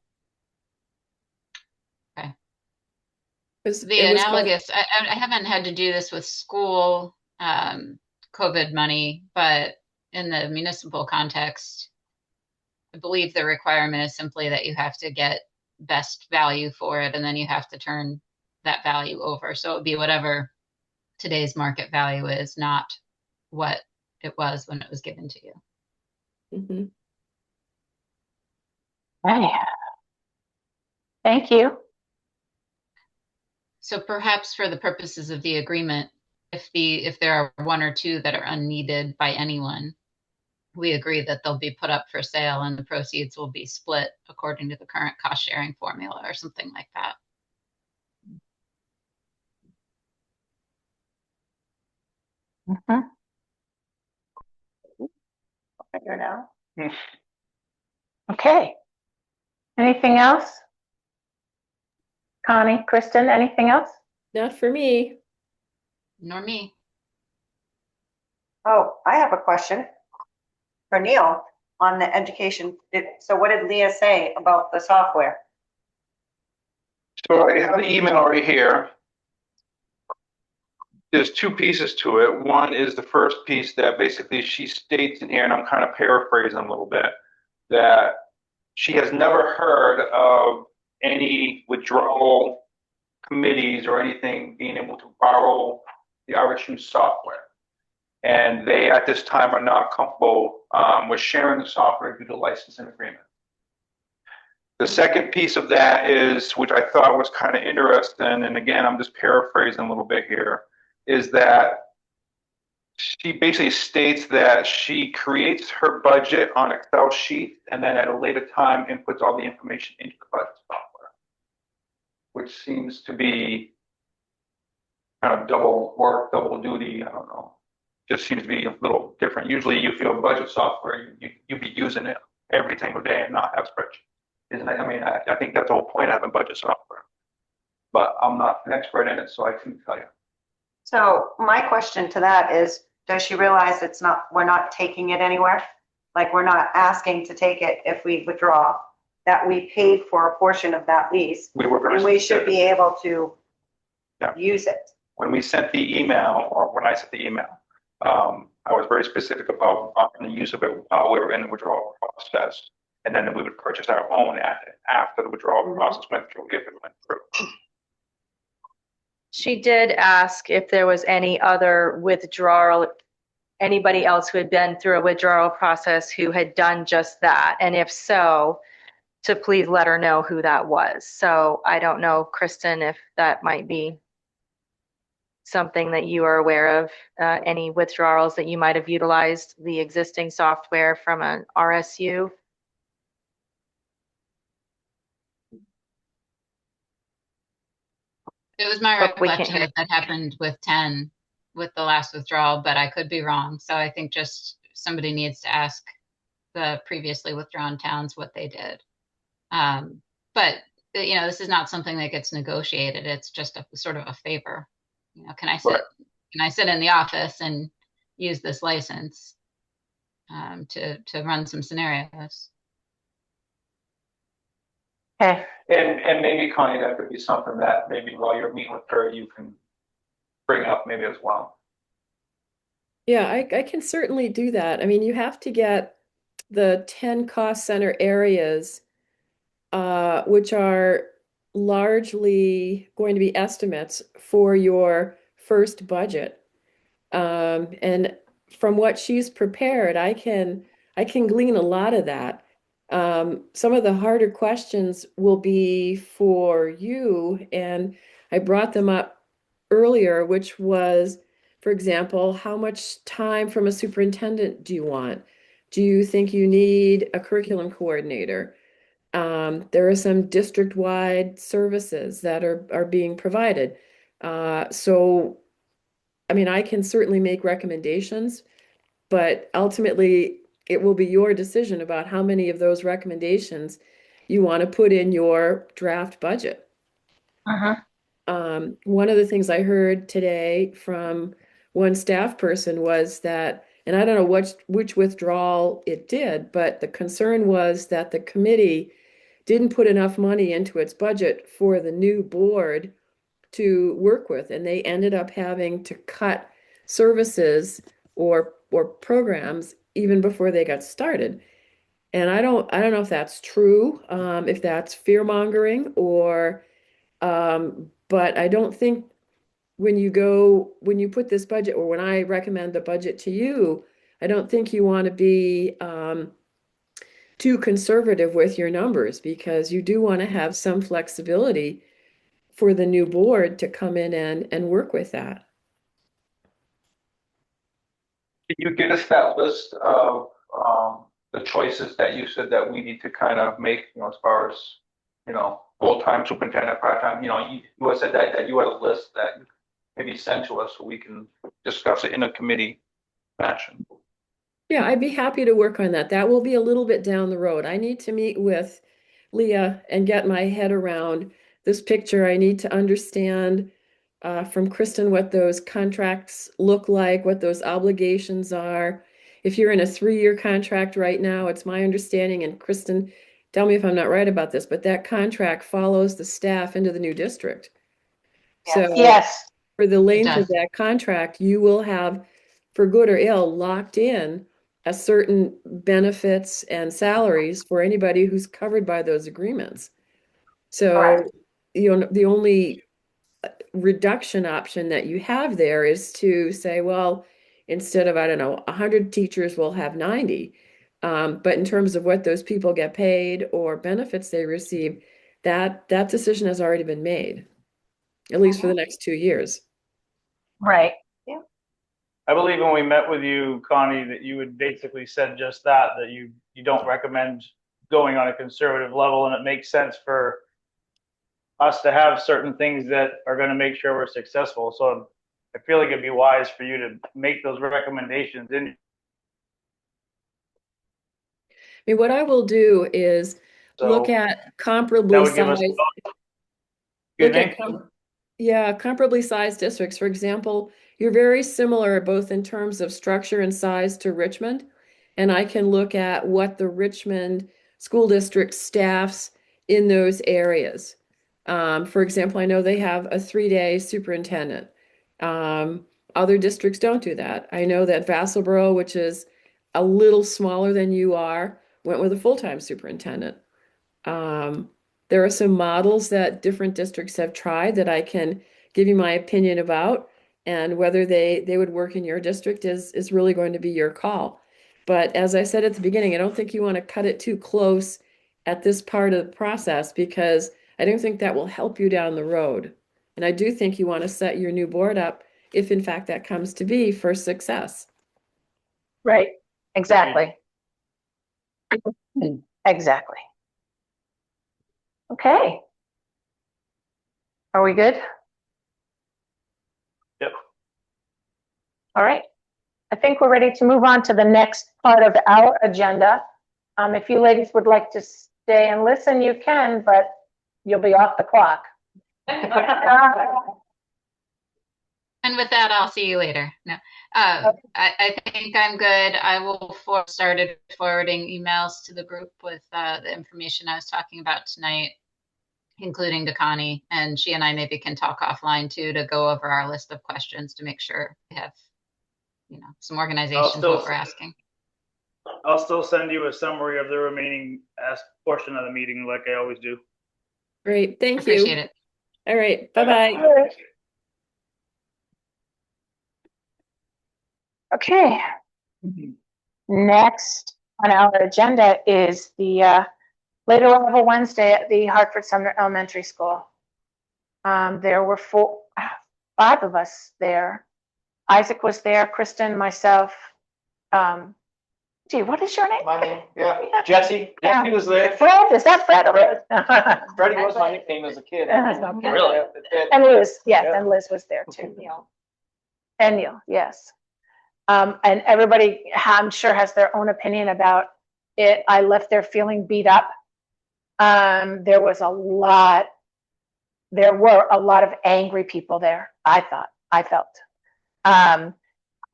The analogous, I haven't had to do this with school COVID money, but in the municipal context, I believe the requirement is simply that you have to get best value for it, and then you have to turn that value over. So it would be whatever today's market value is, not what it was when it was given to you. Mm-hmm. Hey. Thank you. So perhaps for the purposes of the agreement, if there are 1 or 2 that are unneeded by anyone, we agree that they'll be put up for sale and the proceeds will be split according to the current cost sharing formula or something like that. Mm-hmm. Figure it out. Okay. Anything else? Connie, Kristen, anything else? Not for me. Nor me. Oh, I have a question for Neil on the education. So what did Leah say about the software? So I have the email right here. There's two pieces to it. One is the first piece that basically she states in here, and I'm kind of paraphrasing a little bit, that she has never heard of any withdrawal committees or anything being able to borrow the RSU software. And they, at this time, are not comfortable with sharing the software due to licensing agreement. The second piece of that is, which I thought was kind of interesting, and again, I'm just paraphrasing a little bit here, is that she basically states that she creates her budget on Excel sheet and then at a later time inputs all the information into the budget software, which seems to be kind of double work, double duty. I don't know. Just seems to be a little different. Usually you feel budget software, you'd be using it every single day and not have spreadsheets. Isn't it? I mean, I think that's the whole point of having budget software. But I'm not an expert in it, so I couldn't tell you. So my question to that is, does she realize we're not taking it anywhere? Like, we're not asking to take it if we withdraw, that we paid for a portion of that lease, and we should be able to use it. When we sent the email, or when I sent the email, I was very specific about the use of it while we were in the withdrawal process. And then we would purchase our own after the withdrawal process went through, if it went through. She did ask if there was any other withdrawal, anybody else who had been through a withdrawal process who had done just that. And if so, to please let her know who that was. So I don't know, Kristen, if that might be something that you are aware of, any withdrawals that you might have utilized the existing software from an RSU. It was my But we can't recollection hear. that that happened with 10 with the last withdrawal, but I could be wrong. So I think just somebody needs to ask the previously withdrawn towns what they did. But you know, this is not something that gets negotiated. It's just a sort of a favor. You know, can I sit in the office and use this license to run some scenarios? Okay, And maybe, Connie, that could be something that maybe while you're meeting with her, you can bring up maybe as well. Yeah, I can certainly do that. I mean, you have to get the 10 cost center areas, which are largely going to be estimates for your first budget. And from what she's prepared, I can glean a lot of that. Some of the harder questions will be for you, and I brought them up earlier, which was, for example, how much time from a superintendent do you want? Do you think you need a curriculum coordinator? There are some district-wide services that are being provided. So, I mean, I can certainly make recommendations, but ultimately it will be your decision about how many of those recommendations you want to put in your draft budget. One of the things I heard today from one staff person was that, and I don't know which withdrawal it did, but the concern was that the committee didn't put enough money into its budget for the new board to work with, and they ended up having to cut services or programs even before they got started. And I don't know if that's true, if that's fear mongering or, but I don't think when you put this budget, or when I recommend the budget to you, I don't think you want to be too conservative with your numbers, because you do want to have some flexibility for the new board to come in and work with that. Can you get us that list of the choices that you said that we need to kind of make, you know, as far as, you know, full-time superintendent, part-time, you know, you had said that you had a list that you maybe send to us so we can discuss it in a committee fashion. Yeah, I'd be happy to work on that. That will be a little bit down the road. I need to meet with Leah, and get my head around this picture. I need to understand from Kristen what those contracts look like, what those obligations are. If you're in a 3-year contract right now, it's my understanding, and Kristen, tell me if I'm not right about this, but that contract follows the staff into the new district. So Yes, for the length of does. that contract, you will have, for good or ill, locked in a certain benefits and salaries for anybody who's covered by those agreements. So, Correct. the only reduction option that you have there is to say, well, instead of, I don't know, 100 teachers, we'll have 90. But in terms of what those people get paid or benefits they receive, that decision has already been made, at least for the next 2 years. right. I believe when we met with you, Connie, that you had basically said just that you don't recommend going on a conservative level, and it makes sense for us to have certain things that are going to make sure we're successful. So I feel like it'd be wise for you to make those recommendations in. I mean, what I will do is look So at that comparably would give us, sized, excuse look at me? comparably sized districts. For example, you're very similar both in terms of structure and size to Richmond. And I can look at what the Richmond school district staffs in those areas. For example, I know they have a 3-day superintendent. Other districts don't do that. I know that Vassalboro, which is a little smaller than you are, went with a full-time superintendent. There are some models that different districts have tried that I can give you my opinion about, and whether they would work in your district is really going to be your call. But as I said at the beginning, I don't think you want to cut it too close at this part of the process, because I don't think that will help you down the road. And I do think you want to set your new board up, if in fact that comes to be, for success. Right, exactly. Exactly. Okay. Are we good? Yep. All right. I think we're ready to move on to the next part of our agenda. If you ladies would like to stay and listen, you can, but you'll be off the clock. And with that, I'll see you later. No, I think I'm good. I will started forwarding emails to the group with the information I was talking about tonight, including to Connie, and she and I maybe can talk offline too to go over our list of questions to make sure we have, some organization to what we're asking. I'll still send you a summary of the remaining portion of the meeting like I always do. Great, thank you. Appreciate it. All right, bye-bye. Okay. Next on our agenda is the late arrival Wednesday at the Hartford Sumner Elementary School. There were 5 of us there. Isaac was there, Kristen, myself. Gee, what is your name? My name, yeah, Jesse. Yeah. Jesse was there. Fred, is that Fred? Freddie was my nickname as a kid. Okay. Really? And Liz, yes, Yeah. and Liz was there too. And Neil, yes. And everybody, I'm sure, has their own opinion about it. I left there feeling beat up. There were a lot of angry people there, I felt.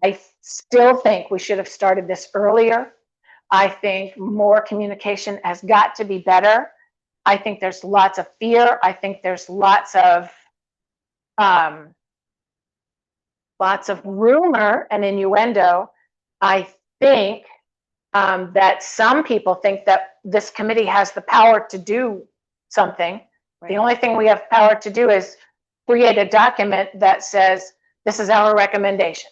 I still think we should have started this earlier. I think more communication has got to be better. I think there's lots of fear. I think there's lots of rumor and innuendo. I think that some people think that this committee has the power to do something. Right. The only thing we have power to do is create a document that says, this is our recommendation.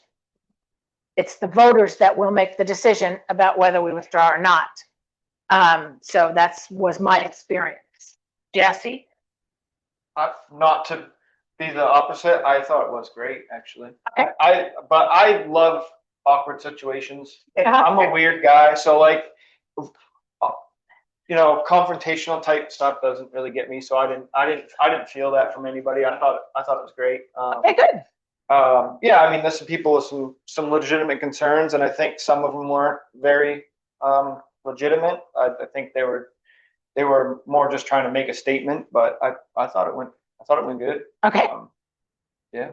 It's the voters that will make the decision about whether we withdraw or not. So was my experience. Jesse? Not to be the opposite, I thought it was great, actually. Okay. But I love awkward situations. Yeah. I'm a weird guy, so confrontational type stuff doesn't really get me. So I didn't feel that from anybody. I thought it was great. Okay, good. Yeah, I mean, there's some people with some legitimate concerns, and I think some of them weren't very legitimate. I think they were they were more just trying to make a statement, but I thought it went good. Okay, Yeah,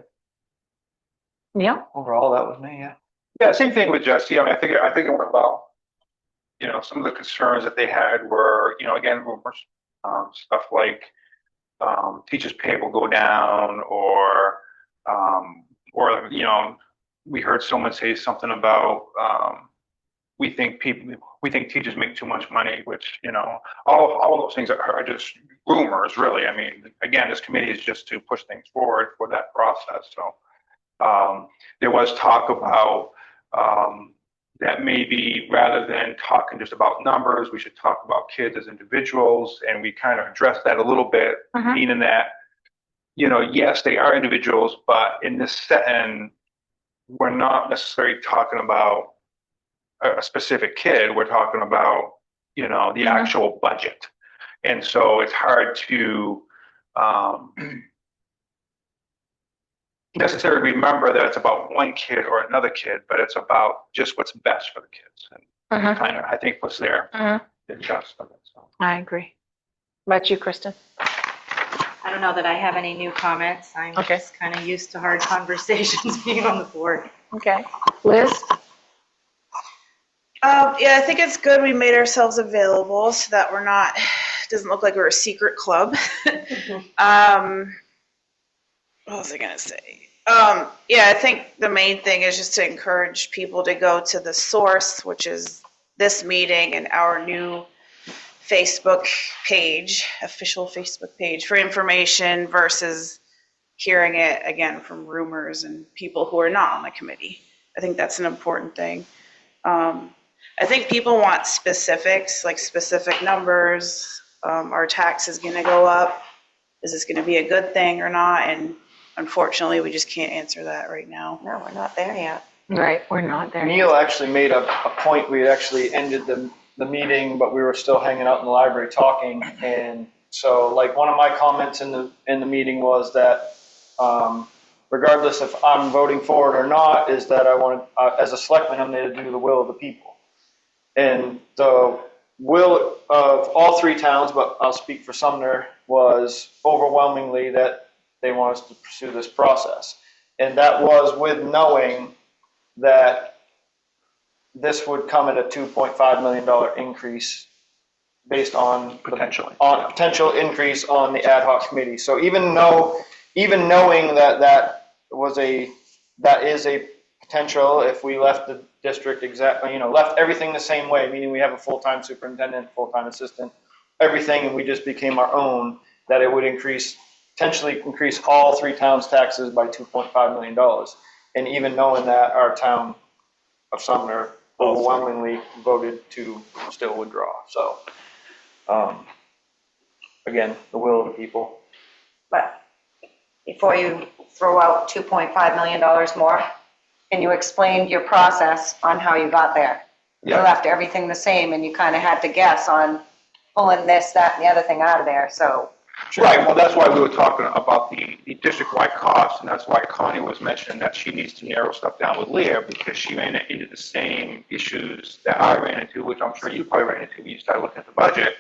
Neil? overall, that was me, yeah. Yeah, same thing with Jesse. I mean, I think it went well. You know, some of the concerns that they had were, you know, again, stuff like teachers' pay will go down, or you know, we heard someone say something about we think teachers make too much money, which, you know, all of those things are just rumors, really. I mean, again, this committee is just to push things forward for that process. So there was talk about that maybe rather than talking just about numbers, we should talk about kids as individuals, and we kind of addressed that a little bit, meaning that, you know, yes, they are individuals, but in this setting, we're not necessarily talking about a specific kid. We're talking about, you know, the actual budget. And so it's hard to necessarily remember that it's about one kid or another kid, but it's about just what's best for the kids. And kind of, I think, was there the gist of it. So. I agree. What about you, Kristen? I don't know that I have any new comments. I'm Okay. just kind of used to hard conversations being on the board. Okay. Liz? Yeah, I think it's good we made ourselves available so that we're not, it doesn't look like we're a secret club. What was I gonna say? Yeah, I think the main thing is just to encourage people to go to the source, which is this meeting and our new Facebook page, official Facebook page, for information versus hearing it again from rumors and people who are not on the committee. I think that's an important thing. I think people want specifics, like specific numbers. Are taxes going to go up? Is this going to be a good thing or not? And unfortunately, we just can't answer that right now. No, we're not there yet. Right, we're not there. Neil actually made a point. We had actually ended the meeting, but we were still hanging out in the library talking. And so, like, one of my comments in the meeting was that regardless if I'm voting for it or not, is that I want, as a selectman, I'm there to do the will of the people. And the will of all three towns, but I'll speak for Sumner, was overwhelmingly that they want us to pursue this process. And that was with knowing that this would come at a $2.5 million increase based on potential increase on the ad hoc committee. So even knowing that is a potential, if we left the district exactly, left everything the same way, meaning we have a full-time superintendent, full-time assistant, everything, and we just became our own, that it would potentially increase all three towns' taxes by $2.5 million. And even knowing that, our town of Sumner overwhelmingly voted to still withdraw. So, again, the will of the people. But before you throw out $2.5 million more, and you explained your process on how you got there. Yeah. You left everything the same, and you kind of had to guess on pulling this, that, and the other thing out of there. So. Right. Well, that's why we were talking about the district-wide costs, and that's why Connie was mentioning that she needs to narrow stuff down with Leah, because she ran into the same issues that I ran into, which I'm sure you probably ran into when you started looking at the budget,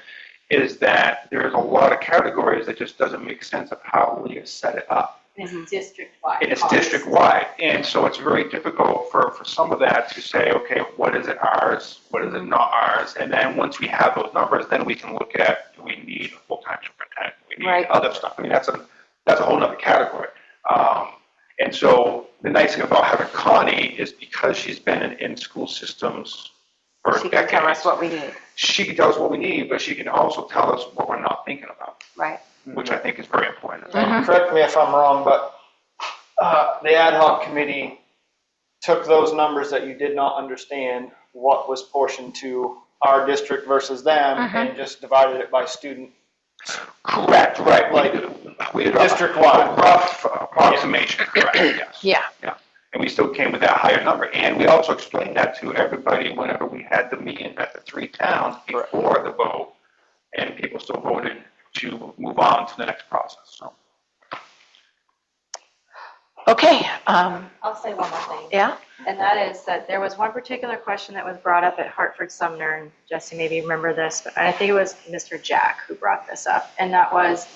is that there's a lot of categories that just doesn't make sense of how Leah set it up. It's district-wide. And it's district-wide, and so it's very difficult for some of that to say, okay, what is it ours, what is it not ours, and then once we have those numbers, then we can look at, do we need a full-time superintendent, do we need Right. other stuff. I mean, that's a whole nother category. And so the nice thing about having Connie is because she's been in school systems for She decades. can tell us what we need. She can tell us what we need, but she can also tell us what we're not thinking about, Right. which I think is very important. Correct me if I'm wrong, but the ad hoc committee took those numbers that you did not understand what was portioned to our district versus them, and just divided it by student. Correct, right. Like, we had district-wide. a rough approximation, correct, yes. Yeah. And we still came with that higher number. And we also explained that to everybody whenever we had the meeting at the three towns before the vote, and people still voted to move on to the next process, so. Okay, I'll say one more thing. yeah, And that is that there was one particular question that was brought up at Hartford Sumner, and Jesse, maybe you remember this, but I think it was Mr. Jack who brought this up. And that was,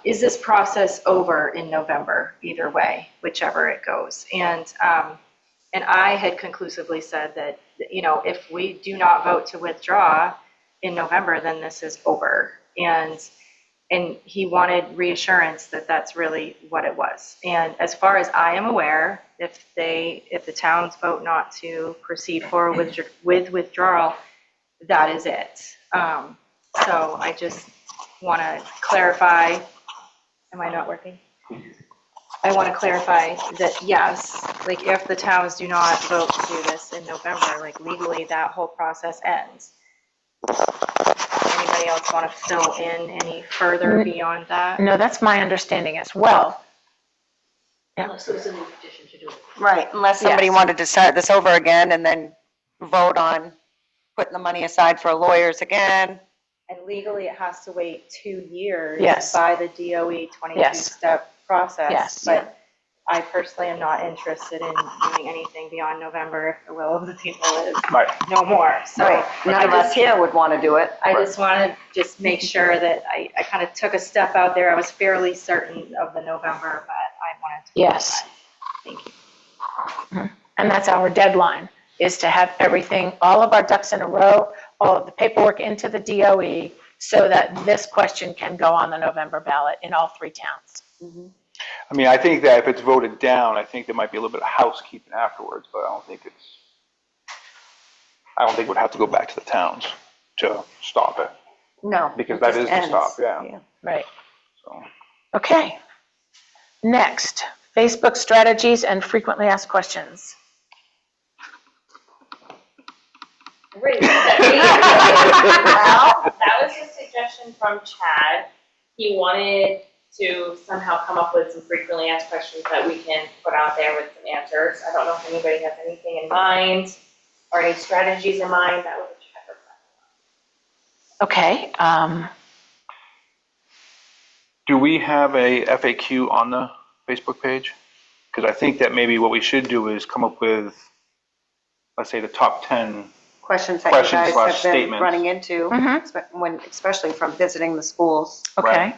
is this process over in November, either way, whichever it goes? And I had conclusively said that, you know, if we do not vote to withdraw in November, then this is over. And he wanted reassurance that that's really what it was. And as far as I am aware, if the towns vote not to proceed forward with withdrawal, that is it. So I just want to clarify, am I not working? I want to clarify that yes, like if the towns do not vote to do this in November, like legally that whole process ends. Anybody else want to fill in any further beyond that? no, that's my understanding as well. Unless there was a new petition to do it. Right, unless somebody Yes. wanted to start this over again and then vote on putting the money aside for lawyers again. And legally, it has to wait 2 years Yes. by the DOE 22-step process. Yes. But I personally am not interested in doing anything beyond November if the will of the people is Right. no more. So Right, none of us here would want to do it. I just want to just make sure that I kind of took a step out there. I was fairly certain of the November, but I wanted to. Yes. Thank you. And that's our deadline, is to have everything, all of our ducks in a row, all of the paperwork into the DOE, so that this question can go on the November ballot in all 3 towns. I mean, I think that if it's voted down, I think there might be a little bit of housekeeping afterwards, but I don't think it would have to go back to the towns to stop it, No. because it that just is the ends. stop, yeah. Right. So, Okay. Next, Facebook strategies and frequently asked questions. Great. That was a suggestion from Chad. He wanted to somehow come up with some frequently asked questions that we can put out there with some answers. I don't know if anybody has anything in mind or any strategies in mind. That was a Chad request. Okay. do we have a FAQ on the Facebook page? Because I think that maybe what we should do is come up with, let's say, the top 10. Questions that you Questions guys slash have been statements. running into, Mhm. especially from visiting the schools. Okay. Right.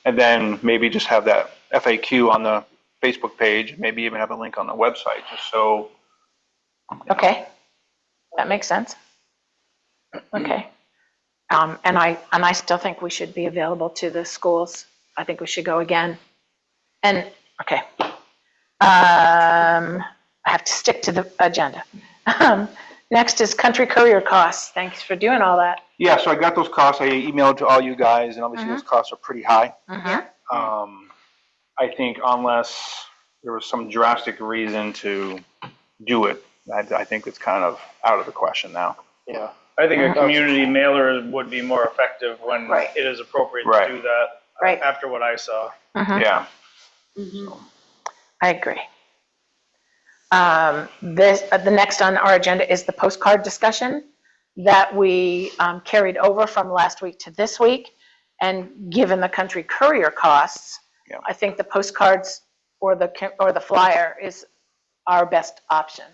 And then maybe just have that FAQ on the Facebook page, maybe even have a link on the website, just so. Okay. That makes sense. Okay. And I still think we should be available to the schools. I think we should go again. And, okay. I have to stick to the agenda. Next is country courier costs. Thanks for doing all that. Yeah, so I got those costs, I emailed to all you guys, and obviously those costs are pretty high. I think unless there was some drastic reason to do it, I think it's kind of out of the question now. Yeah. I think a community mailer would be more effective when Right. it is appropriate Right. to do that. Right. After what I saw. Yeah. I agree. The next on our agenda is the postcard discussion that we carried over from last week to this week. And given the country courier costs, Yeah. I think the postcards or the flyer is our best option.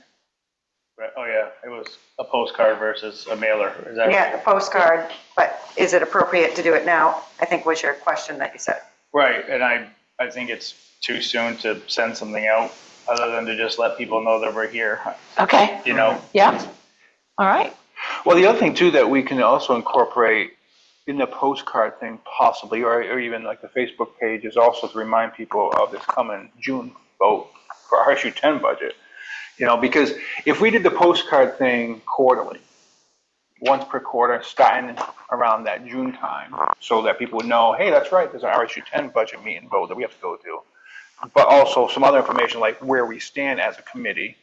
Right. Oh, yeah. It was a postcard versus a mailer. Is that Yeah, the postcard, but is it appropriate to do it now? I think was your question that you said. right? And I think it's too soon to send something out other than to just let people know that we're here, Okay, you know? yeah, all right. Well, the other thing too that we can also incorporate in the postcard thing possibly, or even like the Facebook page, is also to remind people of this coming June vote for our RSU 10 budget. You know, because if we did the postcard thing quarterly, once per quarter, starting around that June time, so that people would know, hey, that's right, there's an RSU 10 budget meeting vote that we have to go to. But also some other information like where we stand as a committee,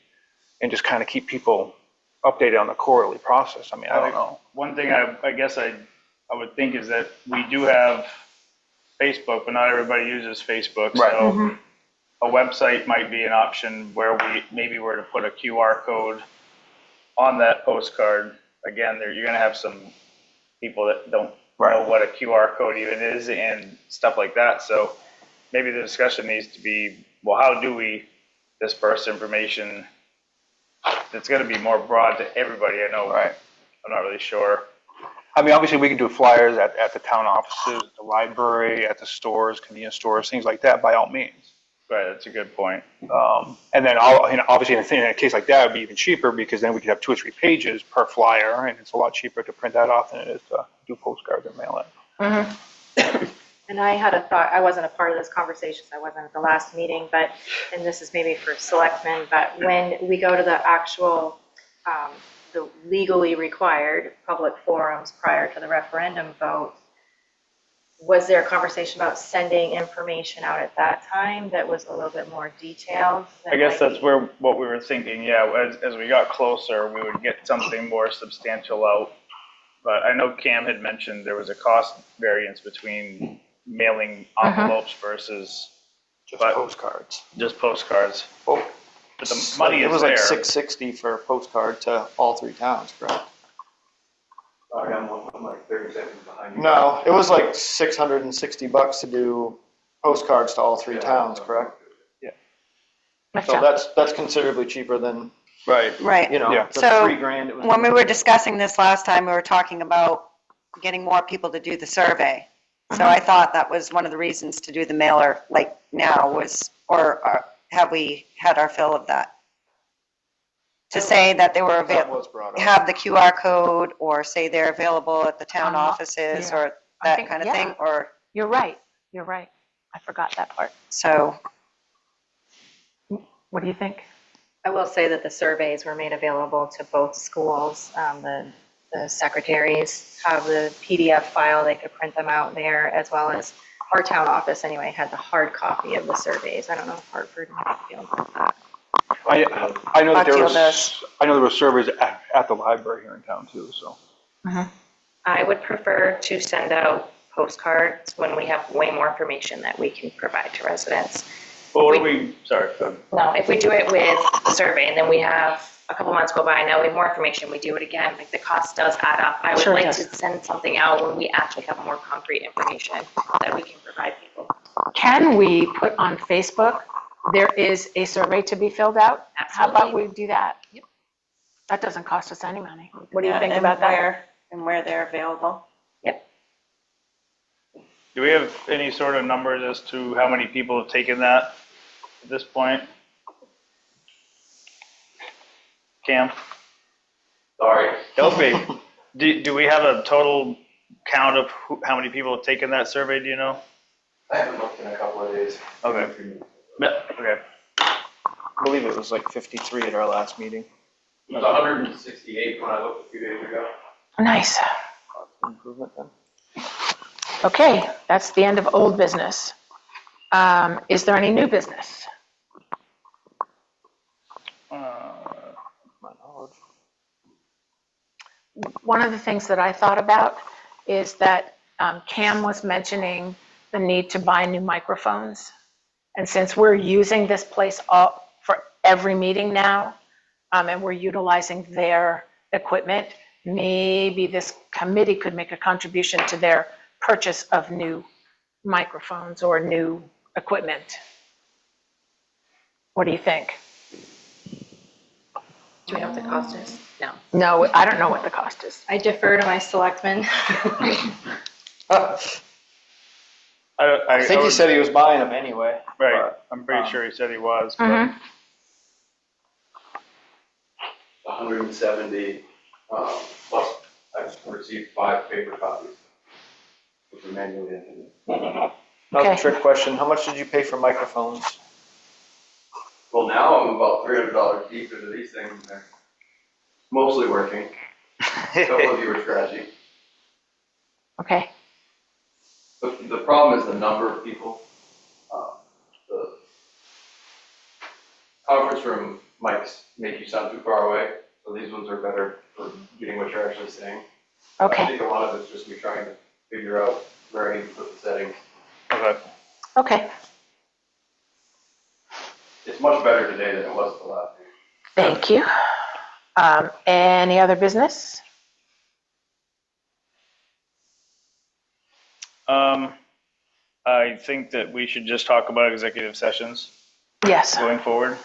and just kind of keep people updated on the quarterly process. I mean, I don't know. One thing I guess I would think is that we do have Facebook, but not everybody uses Facebook. Right. So a website might be an option where we maybe were to put a QR code on that postcard. Again, you're going to have some people that don't know what a QR code even is and stuff like that. So maybe the discussion needs to be well, how do we disperse information that's going to be more broad to everybody? I know, Right. I'm not really sure. I mean, obviously, we can do flyers at the town offices, the library, at the stores, convenience stores, things like that, by all means. Right, that's a good point. And then, obviously, in a case like that, it would be even cheaper because then we could have 2 or 3 pages per flyer, and it's a lot cheaper to print that off than it is to do postcards and mail it. And I had a thought, I wasn't a part of this conversation, so I wasn't at the last meeting, but, and this is maybe for selectmen, but when we go to the actual, the legally required public forums prior to the referendum vote, was there a conversation about sending information out at that time that was a little bit more detailed? I guess that's what we were thinking, yeah, as we got closer, we would get something more substantial out. But I know Cam had mentioned there was a cost variance between mailing envelopes versus Just postcards. just postcards. Oh, But the money it is was like there. $660 for a postcard to all 3 towns, correct? I'm like 30 seconds behind you. No, it was like $660 to do postcards to all 3 towns, correct? So that's considerably cheaper than, Right. Right. the So, $3,000 it was. When we were discussing this last time, we were talking about getting more people to do the survey. So I thought that was one of the reasons to do the mailer like now was, or have we had our fill of that? To say that they were That available, was brought up. have the QR code or say they're available at the town offices yeah. or I that think- kind of yeah. thing, or, You're right. I forgot that part. so, What do you think? I will say that the surveys were made available to both schools. The secretaries have the PDF file, they could print them out there, as well as our town office anyway had the hard copy of the surveys. I don't know if Hartford and Hatfield have that. I know that Hatfield does. there were servers at the library here in town too, so. I would prefer to send out postcards when we have way more information that we can provide to residents. But what do we, sorry, go ahead. No, if we do it with the survey and then we have a couple months go by, now we have more information, we do it again, like the cost does add up. I would Sure like does. to send something out when we actually have more concrete information that we can provide people. Can we put on Facebook, there is a survey to be filled out? How about we do that? Yep. That doesn't cost us any money. What do you yeah, think and about that? where they're available. Do we have any sort of numbers as to how many people have taken that at this point? Cam? Sorry. Okay. Do we have a total count of how many people have taken that survey, do you know? I haven't looked in a couple of days. Okay. Yeah, okay. I believe it was like 53 at our last meeting. It was 168 when I looked a few days ago. Nice. Improvement then. Okay, that's the end of old business. Is there any new business? My knowledge. One of the things that I thought about is that Cam was mentioning the need to buy new microphones. And since we're using this place for every meeting now, and we're utilizing their equipment, maybe this committee could make a contribution to their purchase of new microphones or new equipment. What do you think? Do we know what the cost is? No. No, I don't know what the cost is. I defer to my selectmen. I think he said he was buying them anyway. Right, but, I'm pretty sure he said he was. but- Mhm. 170, plus I've received 5 paper copies, which are manually entered. That was Okay. a trick question. How much did you pay for microphones? Well, now I'm about $300 deep into these things, and they're mostly working. A couple of you are scratchy. Okay. But the problem is the number of people. The conference room mics make you sound too far away, so these ones are better for getting what you're actually saying. I Okay. think a lot of it's just me trying to figure out where I need to put the settings. Okay. Okay. It's much better today than it was the last time. Thank you. Any other business? I think that we should just talk about executive sessions. Yes. going forward.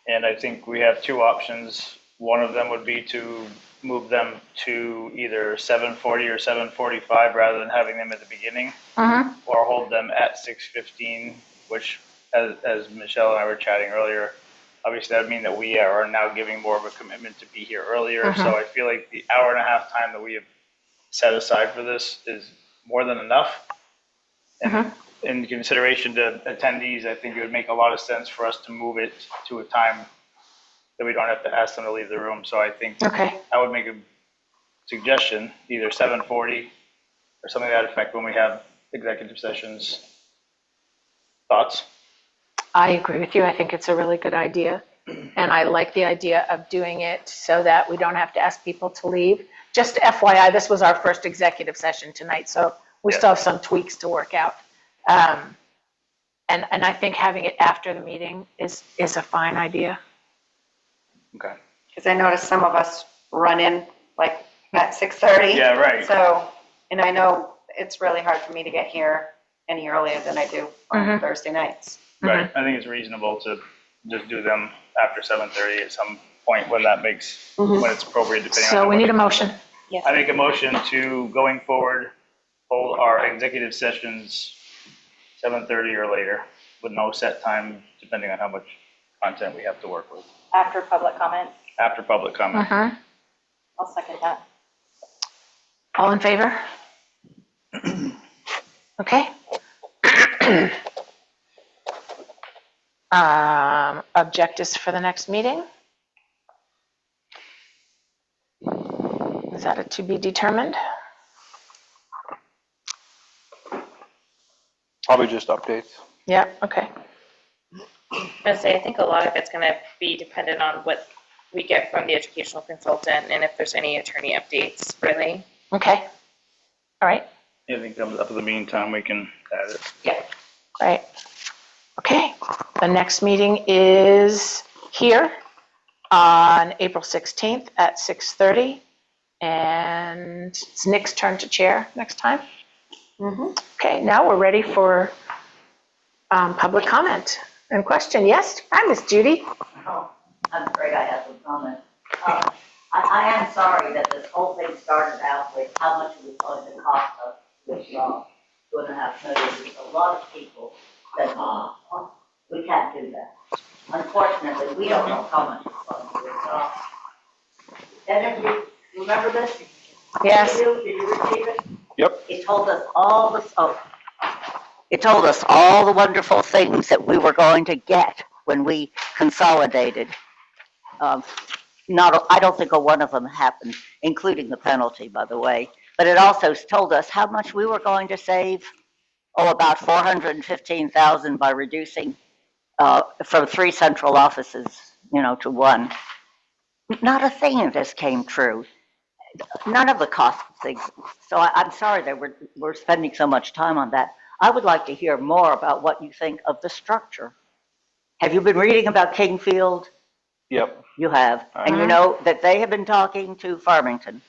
And I think we have two options. One of them would be to move them to either 7:40 or 7:45 rather than having them at the beginning, or hold them at 6:15, which, as Michelle and I were chatting earlier, obviously that would mean that we are now giving more of a commitment to be here earlier. So I feel like the hour and a half time that we have set aside for this is more than enough. And in consideration to attendees, I think it would make a lot of sense for us to move it to a time that we don't have to ask them to leave the room. So I think I would make a suggestion, either 7:40 or something to that effect when we have executive sessions. Thoughts? I agree with you. I think it's a really good idea. And I like the idea of doing it so that we don't have to ask people to leave. Just FYI, this was our first executive session tonight, so we still have some tweaks to work out. And I think having it after the meeting is a fine idea. Okay. Because I noticed some of us run in like at 6:30. Yeah, right. So, and I know it's really hard for me to get here any earlier than I do on Thursday nights. Right. I think it's reasonable to just do them after 7:30 at some point when that makes, when it's appropriate, depending on. So we need a motion. Yes. I make a motion to, going forward, hold our executive sessions 7:30 or later with no set time, depending on how much content we have to work with. After public comment, After public comment. I'll second that. All in favor? Okay. Objectives for the next meeting? Is that a to be determined? Probably just updates. Yeah, okay. I say, I think a lot of it's going to be dependent on what we get from the educational consultant and if there's any attorney updates, really. Okay. All right. Anything comes up in the meantime, we can add it. Yeah. Right. Okay. The next meeting is here on April 16th at 6:30. And it's Nick's turn to chair next time. Okay, now we're ready for public comment and question. Yes, hi, Miss Judy. Oh, I'm afraid I have some comment. I am sorry that this whole thing started out with how much it was going to cost us to withdraw $2.5 million. There's a lot of people that, we can't do that. Unfortunately, we don't know how much it's going to withdraw. And you remember this? Yes. Did you receive it? Yep. It told us all the wonderful things that we were going to get when we consolidated. I don't think a one of them happened, including the penalty, by the way. But it also told us how much we were going to save. About $415,000 by reducing from 3 central offices, to 1. Not a thing of this came true. None of the cost things. So I'm sorry that we're spending so much time on that. I would like to hear more about what you think of the structure. Have you been reading about Kingfield? Yep. You have. And you know that they have been talking to Farmington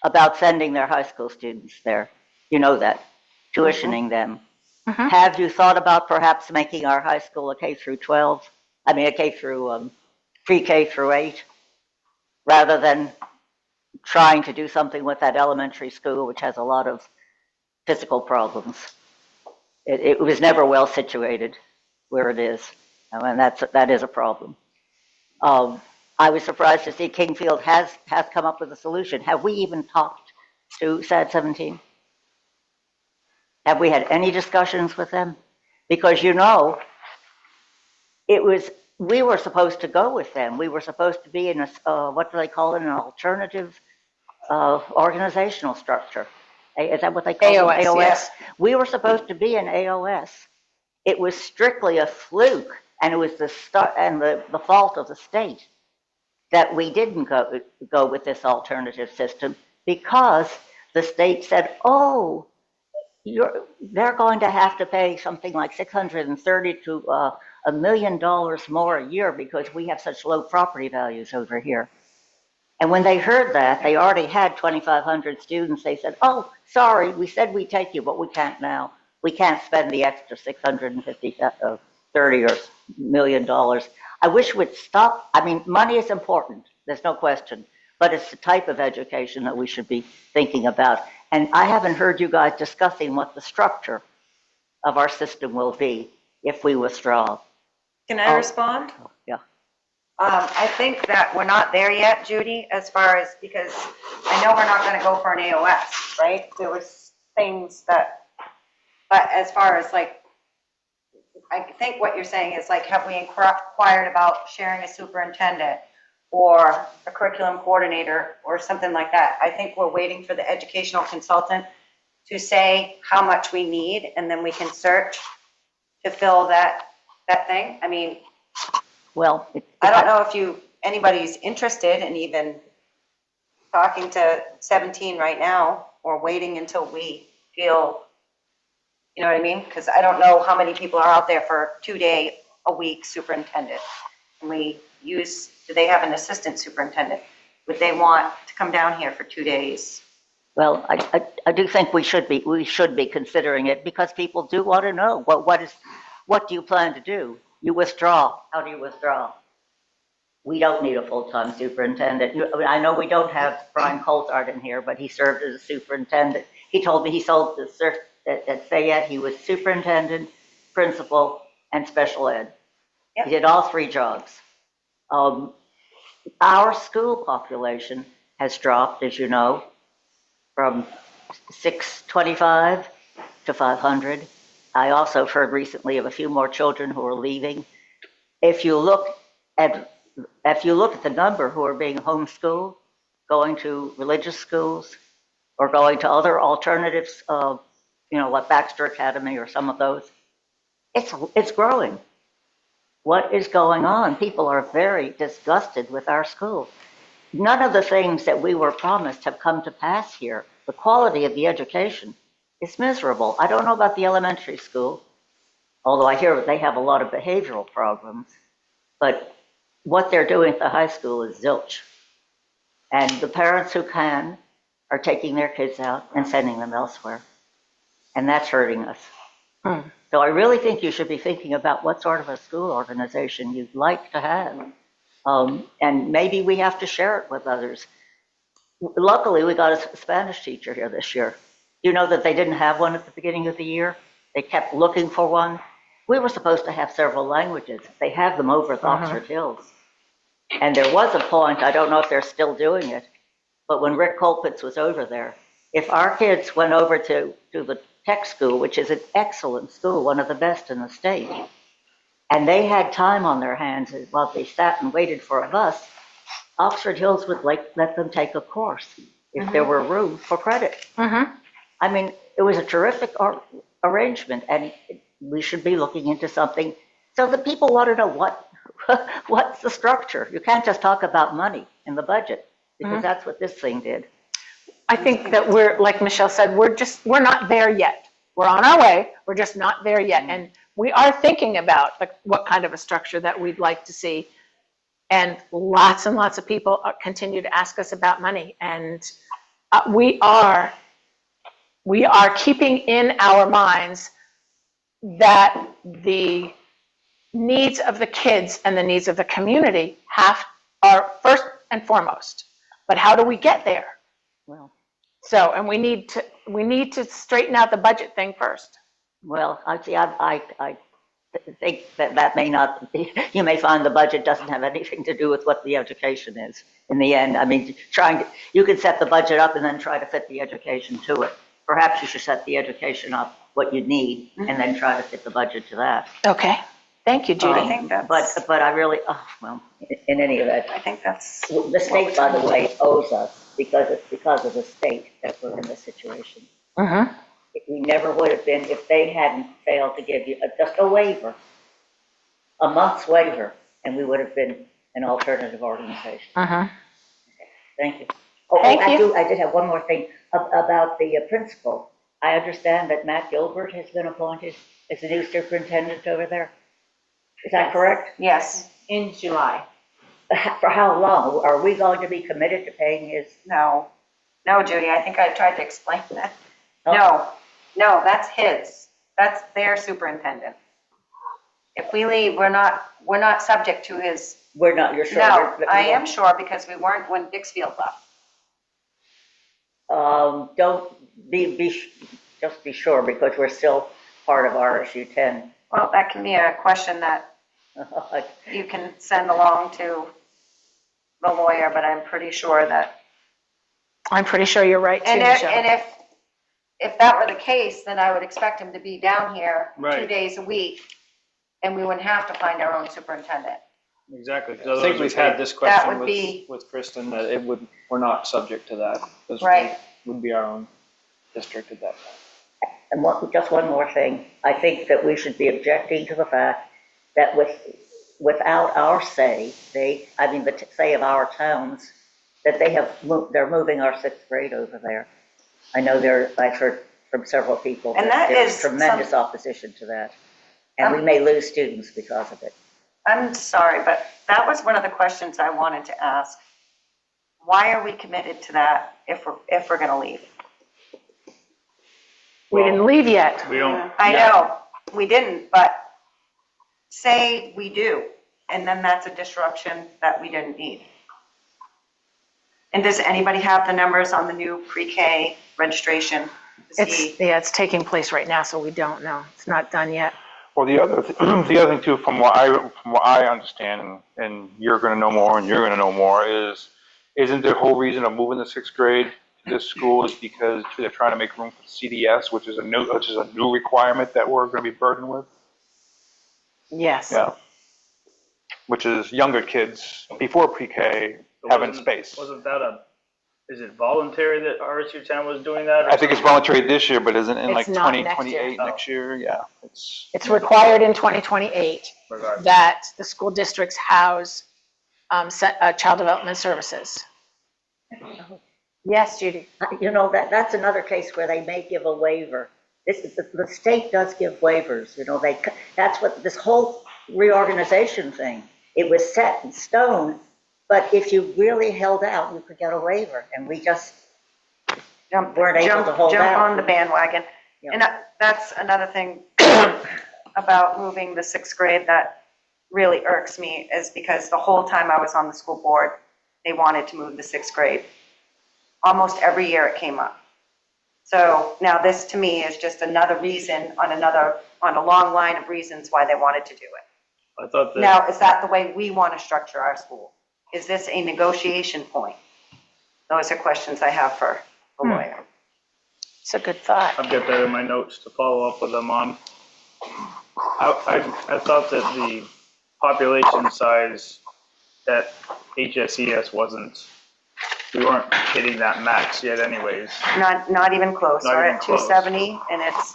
about sending their high school students there. You know that, tuitioning them. Have you thought about perhaps making our high school a K through 12? I mean, a K through, pre-K through 8, rather than trying to do something with that elementary school, which has a lot of physical problems. It was never well situated where it is, and that is a problem. I was surprised to see Kingfield has come up with a solution. Have we even talked to SAD 17? Have we had any discussions with them? Because we were supposed to go with them. We were supposed to be in a, what do they call it, an alternative organizational structure. Is that what they call it? AOS. Yes. We were supposed to be in AOS. It was strictly a fluke, and it was the fault of the state that we didn't go with this alternative system, because the state said, oh, they're going to have to pay something like $630,000 to $1 million more a year because we have such low property values over here. And when they heard that, they already had 2,500 students. They said, oh, sorry, we said we'd take you, but we can't now. We can't spend the extra $30 or million. I wish we'd stop. I mean, money is important. There's no question. But it's the type of education that we should be thinking about. And I haven't heard you guys discussing what the structure of our system will be if we withdraw. Can I respond? Yeah. I think that we're not there yet, Judy, as far as, because I know we're not gonna go for an AOS, right? There was things that, but as far as like, I think what you're saying is like, have we inquired about sharing a superintendent or a curriculum coordinator or something like that? I think we're waiting for the educational consultant to say how much we need, and then we can search to fill that thing. I mean, Well, I don't know if anybody's interested in even talking to 17 right now or waiting until we feel, you know what I mean? Because I don't know how many people are out there for 2-day-a-week superintendent. And do they have an assistant superintendent? Would they want to come down here for 2 days? Well, I do think we should be considering it, because people do want to know what do you plan to do? You withdraw. How do you withdraw? We don't need a full-time superintendent. I know we don't have Brian Coltart in here, but he served as a superintendent. He told me he sold at Fayette. He was superintendent, principal, and special ed. Yep. He did all 3 jobs. Our school population has dropped, as you know, from 625 to 500. I also have heard recently of a few more children who are leaving. If you look at the number who are being homeschooled, going to religious schools, or going to other alternatives, like Baxter Academy or some of those, it's growing. What is going on? People are very disgusted with our school. None of the things that we were promised have come to pass here. The quality of the education is miserable. I don't know about the elementary school, although I hear they have a lot of behavioral problems, but what they're doing at the high school is zilch. And the parents who can are taking their kids out and sending them elsewhere. And that's hurting us. So I really think you should be thinking about what sort of a school organization you'd like to have. And maybe we have to share it with others. Luckily, we got a Spanish teacher here this year. You know that they didn't have one at the beginning of the year? They kept looking for one. We were supposed to have several languages. They have them over at Oxford Hills. And there was a point, I don't know if they're still doing it, but when Rick Colpitz was over there, if our kids went over to the tech school, which is an excellent school, one of the best in the state, and they had time on their hands while they sat and waited for a bus, Oxford Hills would let them take a course if there were room for credit. I mean, it was a terrific arrangement, and we should be looking into something so that people want to know what's the structure. You can't just talk about money in the budget, because that's what this thing did. I think that we're, like Michelle said, we're not there yet. We're on our way, we're just not there yet. And we are thinking about what kind of a structure that we'd like to see. And lots of people continue to ask us about money. And we are keeping in our minds that the needs of the kids and the needs of the community are first and foremost. But how do we get there? Well, so, and we need to straighten out the budget thing first. Well, I think that may not be, you may find the budget doesn't have anything to do with what the education is in the end. I mean, you can set the budget up and then try to fit the education to it. Perhaps you should set the education up what you need and then try to fit the budget to that. Okay. Thank you, Judy. I think that's, but I really, in any event, I think that's the state, by the way, owes us, because it's because of the state that we're in this situation. We never would have been if they hadn't failed to give you just a waiver, a month's waiver, and we would have been an alternative organization. Okay, thank you. I did have one more thing about the principal. I understand that Matt Gilbert has been appointed as the new superintendent over there. Is that correct? Yes. In July. For how long? Are we going to be committed to paying his? No, Judy, I think I tried to explain that. Oh. No, that's his. That's their superintendent. If we leave, we're not subject to his, We're not, you're sure? no, that we I am won't- sure because we weren't when Dixfield left. Don't just be sure, because we're still part of RSU 10. Well, that can be a question that you can send along to the lawyer, but I'm pretty sure that. I'm pretty sure you're right too, And Michelle. if that were the case, then I would expect him to be down here 2 Right. days a week, and we wouldn't have to find our own superintendent. Exactly. I think we've had this question would be- with Kristen, that we're not subject to that. This Right. would be our own district at that time. And just one more thing. I think that we should be objecting to the fact that without our say, the say of our towns, that they're moving our 6th grade over there. I know I've heard from several people And that that there's is tremendous opposition to that. And we may lose students because of it. I'm sorry, but that was one of the questions I wanted to ask. Why are we committed to that if we're gonna leave? We didn't leave yet. We don't. I know, we didn't, but say we do, and then that's a disruption that we didn't need. And does anybody have the numbers on the new pre-K registration? It's taking place right now, so we don't know. It's not done yet. Well, the other thing too, from what I understand, and you're going to know more, and you're going to know more, isn't the whole reason of moving the 6th grade to this school is because they're trying to make room for CDS, which is a new requirement that we're going to be burdened with. Yes. Yeah. Which is younger kids before pre-K having space. Wasn't that is it voluntary that RSU 10 was doing that? Or I think it's voluntary this year, but isn't it It's like not next 2028 year. next year? Yeah. It's required in 2028 Regardless. that the school districts house child development services. Yes, Judy. That's another case where they may give a waiver. The state does give waivers, that's what this whole reorganization thing, it was set in stone, but if you really held out, you could get a waiver, and we just weren't able to hold Jump out. on the bandwagon. Yeah. And that's another thing about moving the 6th grade that really irks me, is because the whole time I was on the school board, they wanted to move the 6th grade. Almost every year it came up. So now this to me is just another reason on a long line of reasons why they wanted to do it. I thought that. Now, is that the way we want to structure our school? Is this a negotiation point? Those are questions I have for the lawyer. It's a good thought. I've got that in my notes to follow up with them on. I thought that the population size at HSES we weren't hitting that max yet anyways. Not even close. Not We're even at close. 270 and it's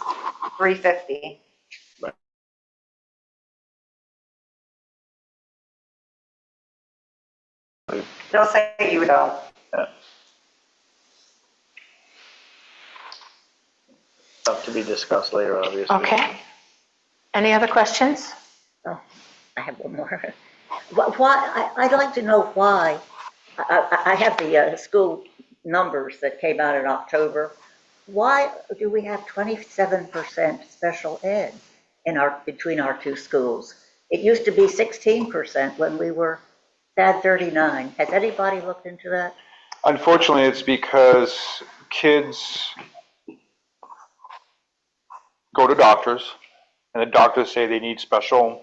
350. They'll say you don't. Yeah. Stuff to be discussed later, obviously. Okay. Any other questions? Oh, I have one more. Why, I'd like to know why. I have the school numbers that came out in October. Why do we have 27% special ed between our two schools? It used to be 16% when we had 39. Has anybody looked into that? Unfortunately, it's because kids go to doctors, and the doctors say they need special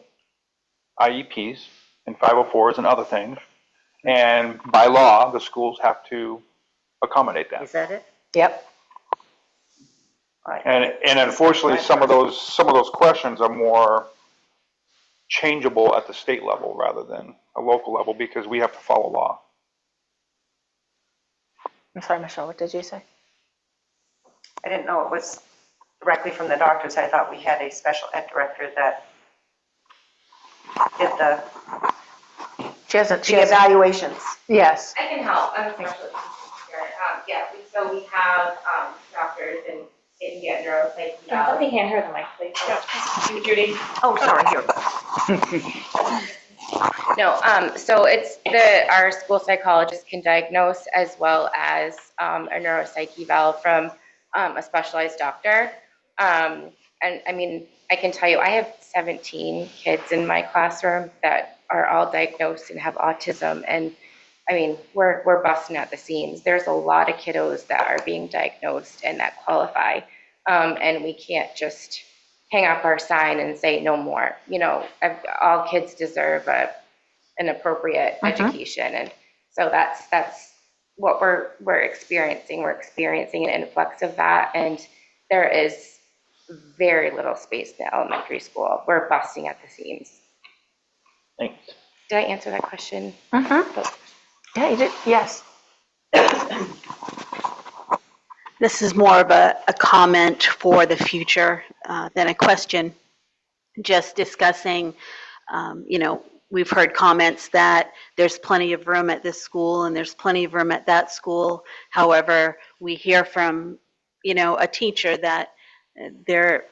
IEPs and 504s and other things. And by law, the schools have to accommodate that. Is that it? Yep. And unfortunately, some of those questions are more changeable at the state level rather than a local level, because we have to follow law. I'm sorry, Michelle, what did you say? I didn't know it was directly from the doctors. I thought we had a special ed director that did the evaluations. Yes. I can help. I'm a specialist here. So we have doctors and get neuropsych. Let me hand her the mic, please. Judy. Oh, sorry, here. No, so it's our school psychologist can diagnose as well as a neuropsych eval from a specialized doctor. And I mean, I can tell you, I have 17 kids in my classroom that are all diagnosed and have autism. And I mean, we're busting at the seams. There's a lot of kiddos that are being diagnosed and that qualify. And we can't just hang up our sign and say no more. You know, all kids deserve an appropriate education. And so that's what we're experiencing. We're experiencing an influx of that. And there is very little space in elementary school. We're busting at the seams. Thanks. Did I answer that question? Yeah, you did, yes. This is more of a comment for the future than a question. Just discussing, you know, we've heard comments that there's plenty of room at this school and there's plenty of room at that school. However, we hear from, you know, a teacher that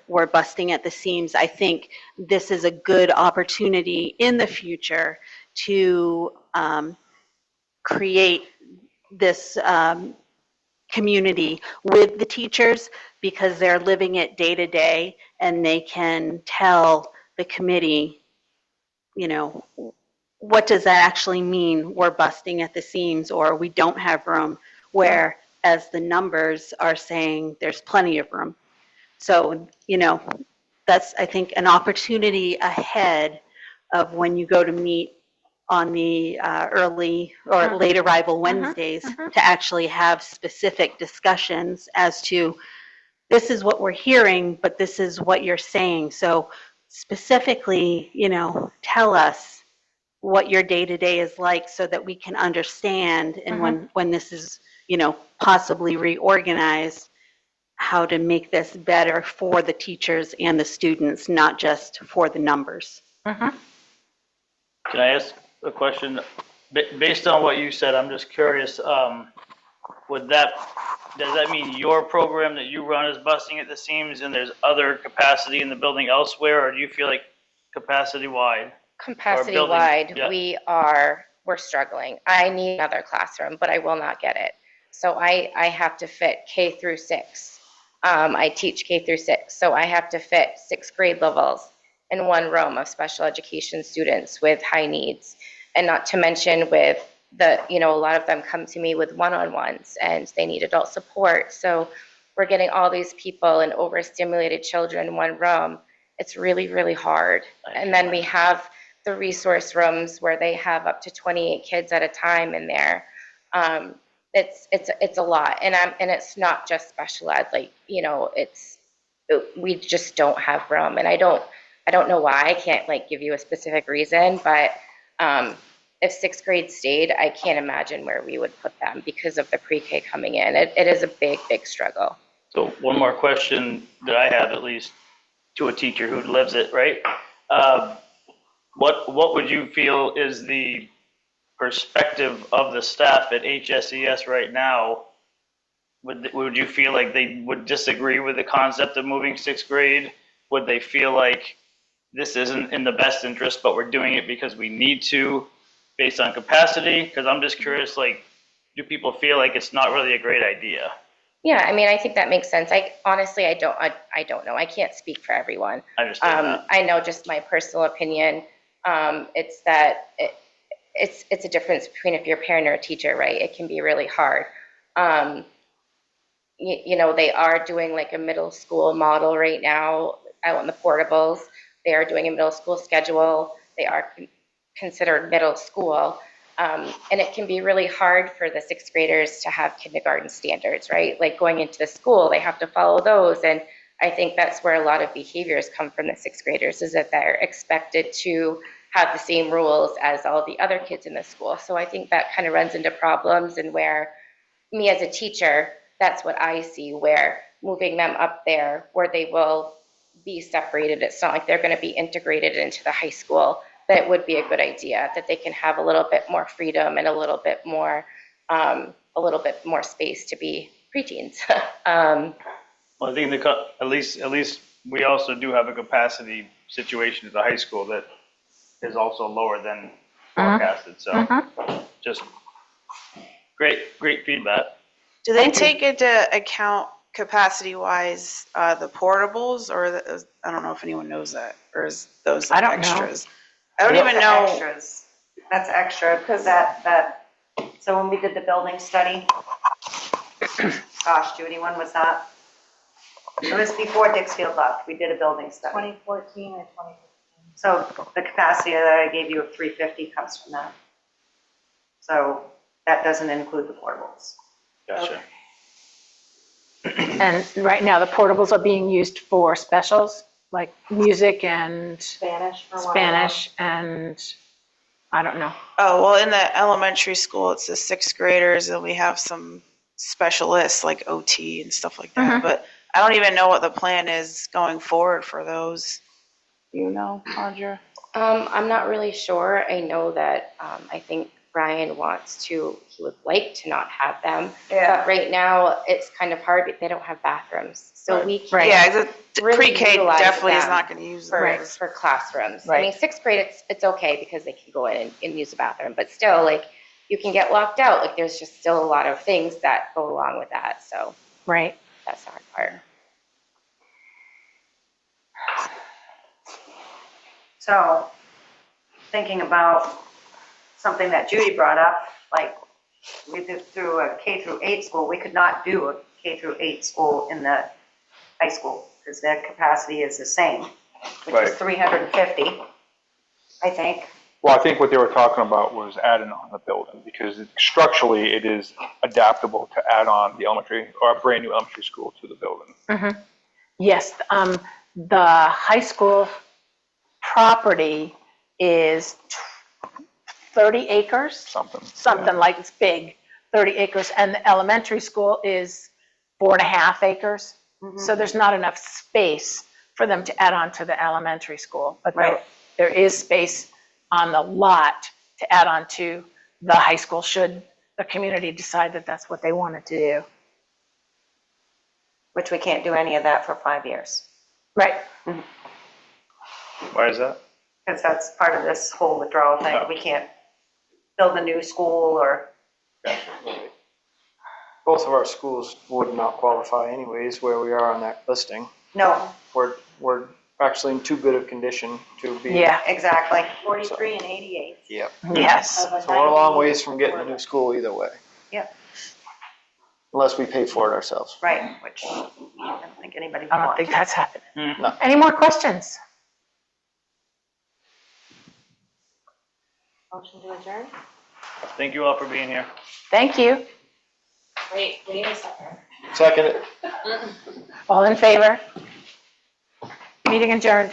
we're busting at the seams. I think this is a good opportunity in the future to create this community with the teachers, because they're living it day to day and they can tell the committee, you know, what does that actually mean? We're busting at the seams, or we don't have room, whereas the numbers are saying there's plenty of room. So, you know, that's, I think, an opportunity ahead of when you go to meet on the early or late arrival Wednesdays to actually have specific discussions as to, this is what we're hearing, but this is what you're saying. So specifically, you know, tell us what your day-to-day is like so that we can understand, and when this is, you know, possibly reorganized, how to make this better for the teachers and the students, not just for the numbers. Can I ask a question? Based on what you said, I'm just curious, does that mean your program that you run is busting at the seams and there's other capacity in the building elsewhere, or do you feel like capacity-wide? Capacity-wide, yeah. we're struggling. I need another classroom, but I will not get it. So I have to fit K through 6. I teach K through 6, so I have to fit 6th grade levels in one room of special education students with high needs. And not to mention with you know, a lot of them come to me with one-on-ones and they need adult support. So we're getting all these people and overstimulated children in one room. It's really, really hard. And then we have the resource rooms where they have up to 28 kids at a time in there. It's a lot. And it's not just special ed, like, you know, we just don't have room. And I don't know why. I can't like give you a specific reason, but if 6th grade stayed, I can't imagine where we would put them because of the pre-K coming in. It is a big, big struggle. So one more question that I have, at least to a teacher who lives it, right? What would you feel is the perspective of the staff at HSES right now? Would you feel like they would disagree with the concept of moving 6th grade? Would they feel like this isn't in the best interest, but we're doing it because we need to, based on capacity? Because I'm just curious, like, do people feel like it's not really a great idea? Yeah, I mean, I think that makes sense. Honestly, I don't know. I can't speak for everyone. I understand that. I know just my personal opinion. It's that it's a difference between if you're a parent or a teacher, right? It can be really hard. You know, they are doing like a middle school model right now out in the portables. They are doing a middle school schedule. They are considered middle school. And it can be really hard for the 6th graders to have kindergarten standards, right? Like going into the school, they have to follow those. And I think that's where a lot of behaviors come from the 6th graders, is that they're expected to have the same rules as all the other kids in the school. So I think that kind of runs into problems, and where me as a teacher, that's what I see, where moving them up there where they will be separated. It's not like they're going to be integrated into the high school. That would be a good idea, that they can have a little bit more freedom and a little bit more space to be preteens. Well, I think at least we also do have a capacity situation at the high school that is also lower than forecasted. So just great feedback. Do they take into account, capacity wise, the portables or I don't know if anyone knows that, or is those I don't know. extras? I don't even know. Extras. That's extra, because that, so when we did the building study, gosh, Judy, when was that? It was before Dixfield left, we did a building study. 2014 or 2015. So the capacity that I gave you of 350 comes from that. So that doesn't include the portables. Gotcha. And right now, the portables are being used for specials, like music and Spanish for one. Spanish and I don't know. Oh, well, in the elementary school, it's the sixth graders, and we have some specialists like OT and stuff like that. But I don't even know what the plan is going forward for those. Do you know, Audra? I'm not really sure. I know that I think Brian he would like to not have them. Yeah. But right now, it's kind of hard. They don't have bathrooms. So we can't Yeah, really pre-K utilize definitely is them not going to use for, those. for classrooms. Right. I mean, sixth grade, it's okay because they can go in and use the bathroom. But still, like, you can get locked out. Like, there's just still a lot of things that go along with that. So Right. that's the hard part. So thinking about something that Judy brought up, like we did through a K through 8 school, we could not do a K through 8 school in the high school because their capacity is the same, which is 350, I think. Well, I think what they were talking about was adding on the building because structurally it is adaptable to add on the elementary or a brand new elementary school to the building. Yes, the high school property is 30 acres. Something like it's big, 30 acres. And the elementary school is 4.5 acres. So there's not enough space for them to add on to the elementary school. But there is space on the lot to add on to the high school should the community decide that that's what they wanted to do. Which we can't do any of that for 5 years. Right. Why is that? Because that's part of this whole withdrawal thing. We can't build a new school or. Both of our schools would not qualify anyways where we are on that listing. No. We're actually in too good of condition to be. Yeah. Exactly. 43 and 88. Yep. Yes. So we're a long ways from getting a new school either way. Yep. Unless we pay for it ourselves. Right, which I don't think anybody I don't wants. think that's happening. No. Any more questions? Motion to adjourn? Thank you all for being here. Thank you. Wait a second. Second it. All in favor? Meeting adjourned.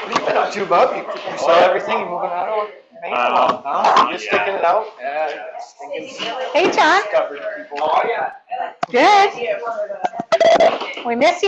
You're not too bad. You saw everything. You're moving out of it. No, you're sticking it out. Yeah. Hey, John. Covered people. Good. We miss you.